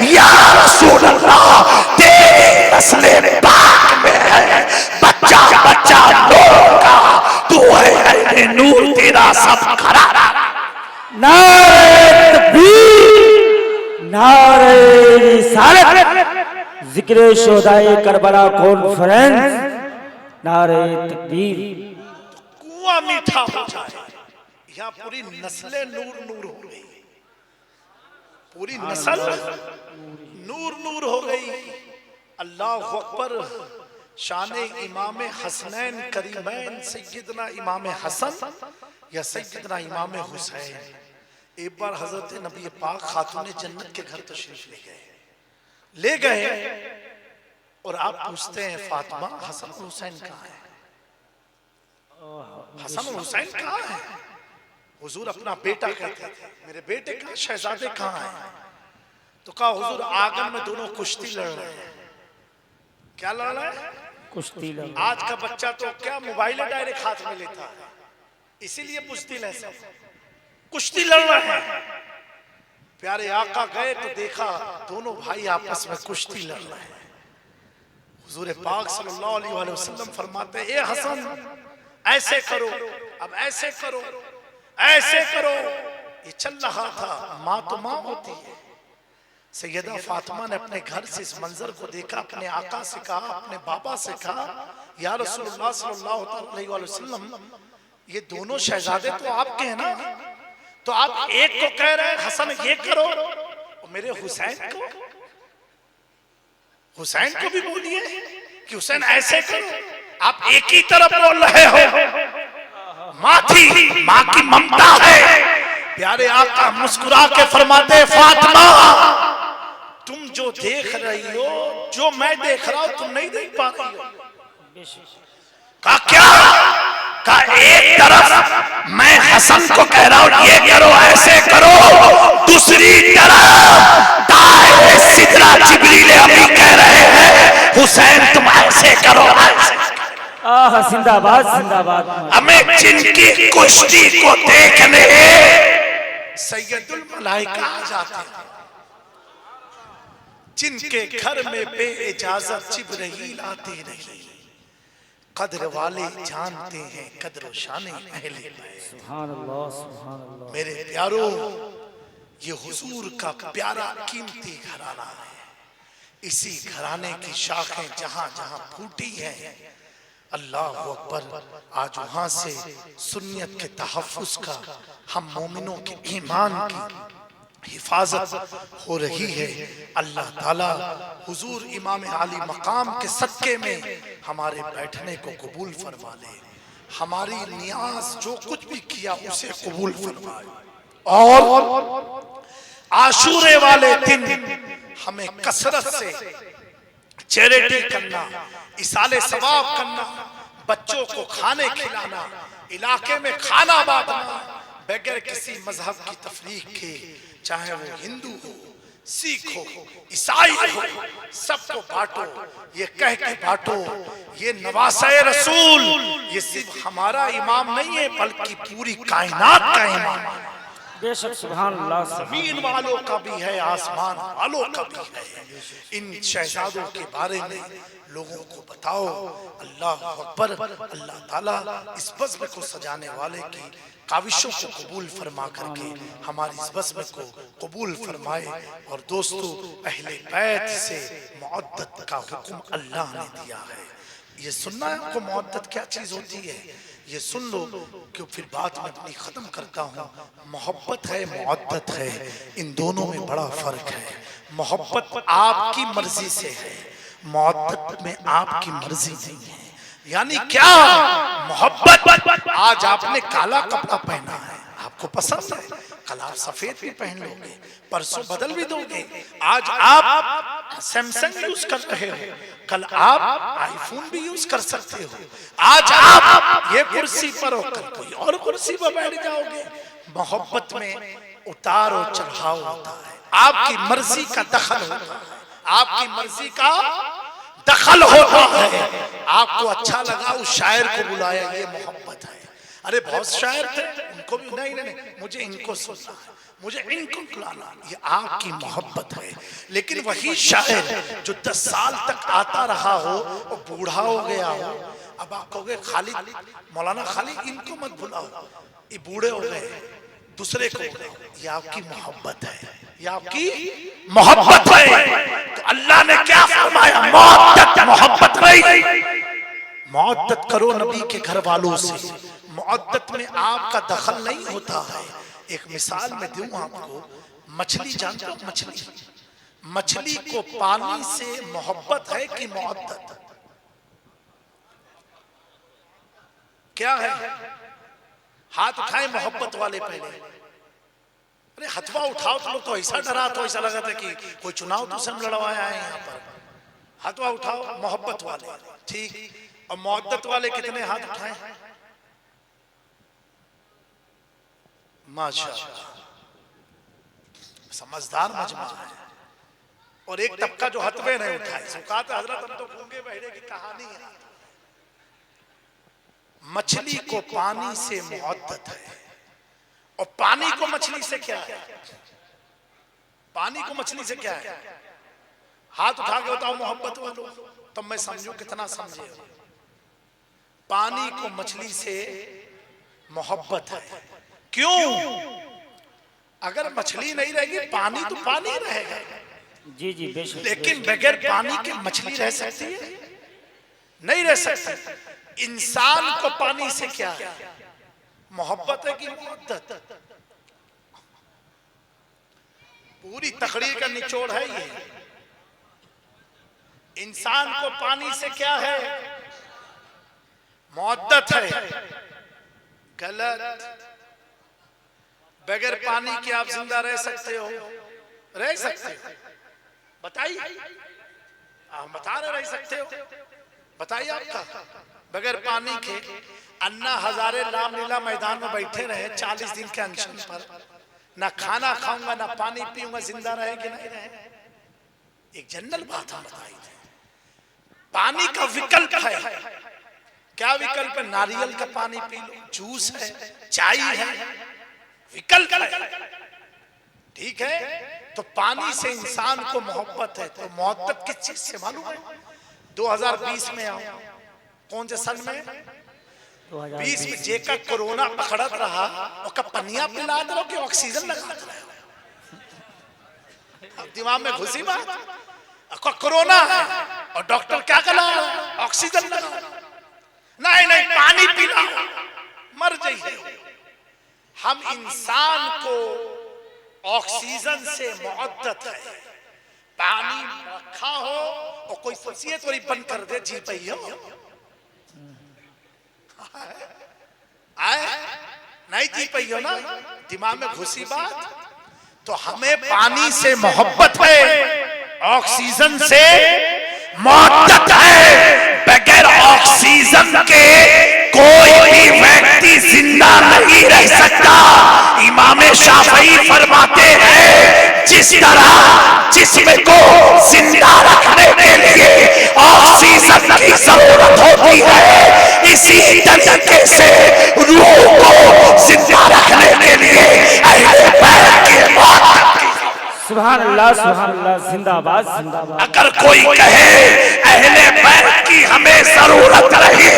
या रसूल अल्लाह, तेरी नस्ल पाक में है, बच्चा बच्चा नूर का, तू है नूर, तेरा सब खरा। नारे तकबीर, नारे रिसालत, जिक्र शोदाए करबला कॉन्फ्रेंस, नारे तकबीर। कुआं मीठा हो जाए, यहाँ पूरी नस्लें नूर नूर हो गई, पूरी नस्ल नूर नूर हो गई। अल्लाह अकबर। शाने इमाम हसनैन करीमैन सैयदना इमाम हसन या सैयदना इमाम हुसैन, एक बार हजरत नबी पाक खातून जन्नत के घर तशरीफ ले गए और आप पूछते हैं फातिमा हसन और हुसैन कहाँ है? हसन और हुसैन कहाँ है? हुजूर अपना बेटा कहते थे, मेरे बेटे का शहजादे कहाँ है? तो कहा हुजूर आंगन में दोनों कुश्ती लड़ रहे हैं। क्या लड़ रहे हैं? कुश्ती लड़। आज का बच्चा तो क्या मोबाइल डायरेक्ट हाथ में लेता है, इसीलिए बुज़दिल है सब। कुश्ती लड़ रहे हैं। प्यारे आका गए तो देखा दोनों भाई आपस में कुश्ती लड़ रहे हैं। हुजूर पाक सल्लल्लाहु अलैहि वसल्लम फरमाते हैं, ए हसन ऐसे करो, अब ऐसे करो, ऐसे करो। ये चल रहा था। माँ तो माँ होती है। सैयदा फातिमा ने अपने घर से इस मंजर को देखा, अपने आका से कहा, अपने बाबा से कहा, या रसूलुल्लाह सल्लल्लाहु अलैहि वसल्लम, ये दोनों शहजादे तो आपके हैं ना, तो आप एक को कह रहे हैं हसन ये करो और मेरे हुसैन को भी बोलिए कि हुसैन ऐसे करो। आप एक ही तरफ बोल रहे हो। माँ थी, माँ की ममता है। प्यारे आका मुस्कुरा के फरमाते, फातिमा तुम जो देख रही हो, जो मैं देख रहा हूं तुम नहीं देख पा रही हो। कहा क्या? कहा एक तरफ मैं हसन को कह रहा हूं ये करो ऐसे करो, दूसरी तरफ ताए सिदरा जिब्रील अमीन कह रहे हैं हुसैन तुम ऐसे करो, ऐसे करो। जिंदाबाद जिंदाबाद। हमें जिनकी कुश्ती को देखने सैयदुल मलाइका आ जाते हैं, जिनके घर में बेइजाजत जिब्रील आते नहीं, कद्र वाले जानते हैं कद्र शान अहले बैत। सुभान अल्लाह सुभान अल्लाह। मेरे प्यारो, ये हुजूर का प्यारा कीमती घराना है। इसी घराने की शाखें जहां जहां फूटी हैं, अल्लाह अकबर, आज वहां से सुन्नियत के तहफ्फुज़ का, हम मोमिनों के ईमान की हिफाजत हो रही है। अल्लाह ताला हुजूर इमाम आली मकाम के सदके में हमारे बैठने को कबूल फरमा ले। हमारी नियाज जो कुछ भी किया उसे कबूल फरमाए। और आशूरे वाले दिन हमें कसरत से चैरिटी करना, इसाले सवाब करना, बच्चों को खाने खिलाना, इलाके में खाना बांटना, बगैर किसी मजहब की तफरीक के, चाहे वो हिंदू हो, सिख हो, ईसाई हो, सबको बांटो। ये कह के बांटो, ये नवासे रसूल, ये सिर्फ हमारा इमाम नहीं है बल्कि पूरी कायनात का इमाम है। बेशक सुभान अल्लाह। जमीन वालों का भी है, आसमान वालों का भी है। इन शहजादों के बारे में लोगों को बताओ। अल्लाह अकबर। अल्लाह ताला इस बज़्म को सजाने वाले की काविशों को कबूल फरमा करके हमारी इस बज़्म को कबूल फरमाए। और दोस्तों, अहले बैत से मुअद्दत का हुक्म अल्लाह ने दिया है। ये सुनना है आपको मुअद्दत क्या चीज होती है, ये सुन लो कि फिर बात में अपनी खत्म करता हूँ। मोहब्बत है, मुअद्दत है, इन दोनों में बड़ा फर्क है। मोहब्बत आपकी मर्जी से है, मुअद्दत में आपकी मर्जी नहीं है। यानी क्या? मोहब्बत, आज आपने काला कपड़ा पहना है, आपको पसंद है, कल आप सफेद भी पहन लोगे, परसों बदल भी दोगे। आज आप सैमसंग यूज कर रहे हो, कल आप आईफोन भी यूज कर सकते हो। आज आप ये कुर्सी पर हो, कल कोई और कुर्सी पर बैठ जाओगे। मोहब्बत में उतार और चढ़ाव होता है, आपकी मर्जी का दखल होता है, आपकी मर्जी का दखल होता है। आपको अच्छा लगा, उस शायर को बुलाया, ये मोहब्बत है। अरे बहुत शायर थे, उनको भी नहीं, मुझे इनको सुनना है, मुझे इनको बुलाना, ये आपकी मोहब्बत है। लेकिन वही शायर जो 10 साल तक आता रहा हो और बूढ़ा हो गया हो, अब आप कहोगे खालिद, मौलाना खालिद इनको मत बुलाओ, ये बूढ़े हो गए, दूसरे को बुलाओ। ये आपकी मोहब्बत है, ये आपकी मोहब्बत है। तो अल्लाह ने क्या फरमाया? मुअद्दत मोहब्बत नहीं, मुअद्दत करो नबी के घर वालों से। मुअद्दत में आपका दखल नहीं होता है। एक मिसाल में दूं आपको, मछली जानते हो? मछली को पानी से मोहब्बत है कि मुअद्दत? क्या है? हाथ उठाए मोहब्बत वाले पहले। अरे हथवा उठाओ तो लोग तो ऐसा डरा, तो ऐसा लगा था कि कोई चुनाव तो सब लड़वाया है यहाँ पर। हथवा उठाओ मोहब्बत वाले, ठीक। और मोहब्बत वाले कितने हाथ उठाए? माशाअल्लाह, समझदार मजमा है। और एक तबका जो हथवे नहीं उठाए, सुकात हजरत हम तो गूंगे बहरे की कहानी है। मछली को पानी से मोहब्बत है, और पानी को मछली से क्या है? पानी को मछली से क्या है? हाथ उठा के बताओ मोहब्बत वालों, तब मैं समझू कितना समझे। पानी को मछली से मोहब्बत है। क्यों? अगर मछली नहीं रहेगी, पानी तो पानी रहेगा। जी जी बेशक। लेकिन बगैर पानी के मछली रह सकती है? नहीं रह सकती। इंसान को पानी से क्या है? मोहब्बत है कि मोहब्बत? पूरी तकरीर का निचोड़ है ये। इंसान को पानी से क्या है? मोहब्बत है। गलत। बगैर पानी के आप जिंदा रह सकते हो? रह सकते हो? बताइए, आप बता रहे सकते हो? बताइए आपका। बगैर पानी के अन्ना हजारे रामलीला मैदान में बैठे रहे 40 दिन के अनशन पर, ना खाना खाऊंगा ना पानी पीऊंगा, जिंदा रहे कि नहीं रहे? एक जनरल बात हम बताई थी। पानी का विकल्प है। क्या विकल्प है? नारियल का पानी पी लो, जूस है, चाय है, विकल्प है, ठीक है। तो पानी से इंसान को मोहब्बत है। तो मोहब्बत किस चीज से मालूम है? 2020 में आओ, कौन से सन में? 20 में जेका कोरोना पकड़त रहा, और पनिया पिला दो कि ऑक्सीजन लगा दो। अब दिमाग में घुसी बात, कोरोना है और डॉक्टर क्या करा? ऑक्सीजन लगा। नहीं नहीं, पानी पिलाओ, मर जाइए। हम इंसान को ऑक्सीजन से मोहब्बत है। पानी रखा हो और कोई शख्सियत वाली बंद कर दे, जी पाई हो? आए नहीं जी पाई हो ना? दिमाग में घुसी बात। तो हमें पानी से मोहब्बत है, ऑक्सीजन से मोहब्बत है। बगैर ऑक्सीजन के कोई भी व्यक्ति जिंदा नहीं रह सकता। इमाम शाफई फरमाते हैं, जिस तरह जिस्म को जिंदा रखने के लिए ऑक्सीजन की जरूरत होती है, इसी तरीके से रूह को जिंदा रखने के लिए अहले बैत की मोहब्बत। सुभान अल्लाह, जिंदाबाद जिंदाबाद। अगर कोई कहे अहले बैत की हमें जरूरत नहीं,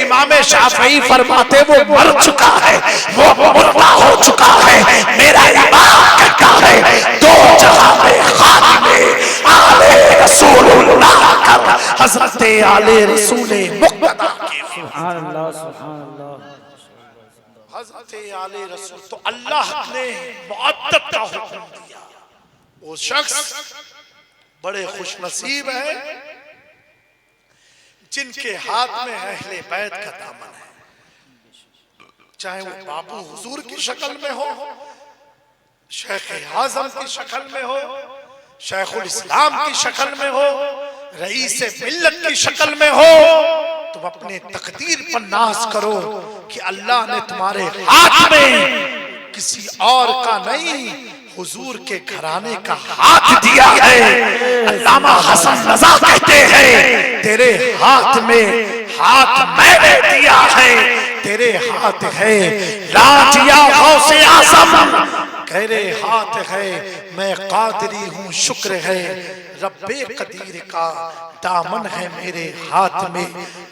इमाम शाफई फरमाते वो मर चुका है, वो मुर्दा हो चुका है। मेरा इमाम कहता है, दो जहां में खातिमे आले रसूलुल्लाह कर हजरत आले रसूले मुक्तदा की। सुभान अल्लाह, सुभान अल्लाह। हजरत आले रसूल। तो अल्लाह ने मुअद्दत का हुक्म दिया। वो शख्स बड़े खुशनसीब है जिनके हाथ में अहले बैत का दामन है। चाहे वो बाबू हुजूर की शक्ल में हो, शेख आजम की शक्ल में हो, शेखुल इस्लाम की शक्ल में हो, रईस मिल्लत की शक्ल में हो, तुम अपने तकदीर पर नाज करो कि अल्लाह ने तुम्हारे हाथ में किसी और का नहीं, हुजूर के घराने का हाथ दिया है। अल्लामा हसन रजा कहते हैं, तेरे हाथ में हाथ मैंने दिया है, तेरे हाथ है राजिया गौसे आज़म, तेरे हाथ है मैं कादरी हूँ शुक्र है, रब्बे कदीर का दामन है मेरे हाथ में,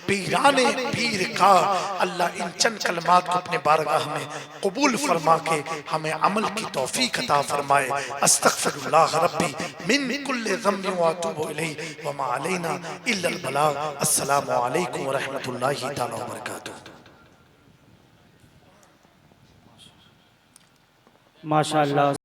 पीराने पीर का। अल्लाह इन चंद कलमात को अपने बारगाह में कबूल फरमा के हमें अमल की तौफीक अता फरमाए। अस्तगफिरुल्लाह रब्बी मिन कुल्लि ज़म्बिन व अतूबु इलैहि व मा अलैना इल्लल बलाग। अस्सलामु अलैकुम व रहमतुल्लाहि तआला व बरकातुहू। माशाअल्लाह।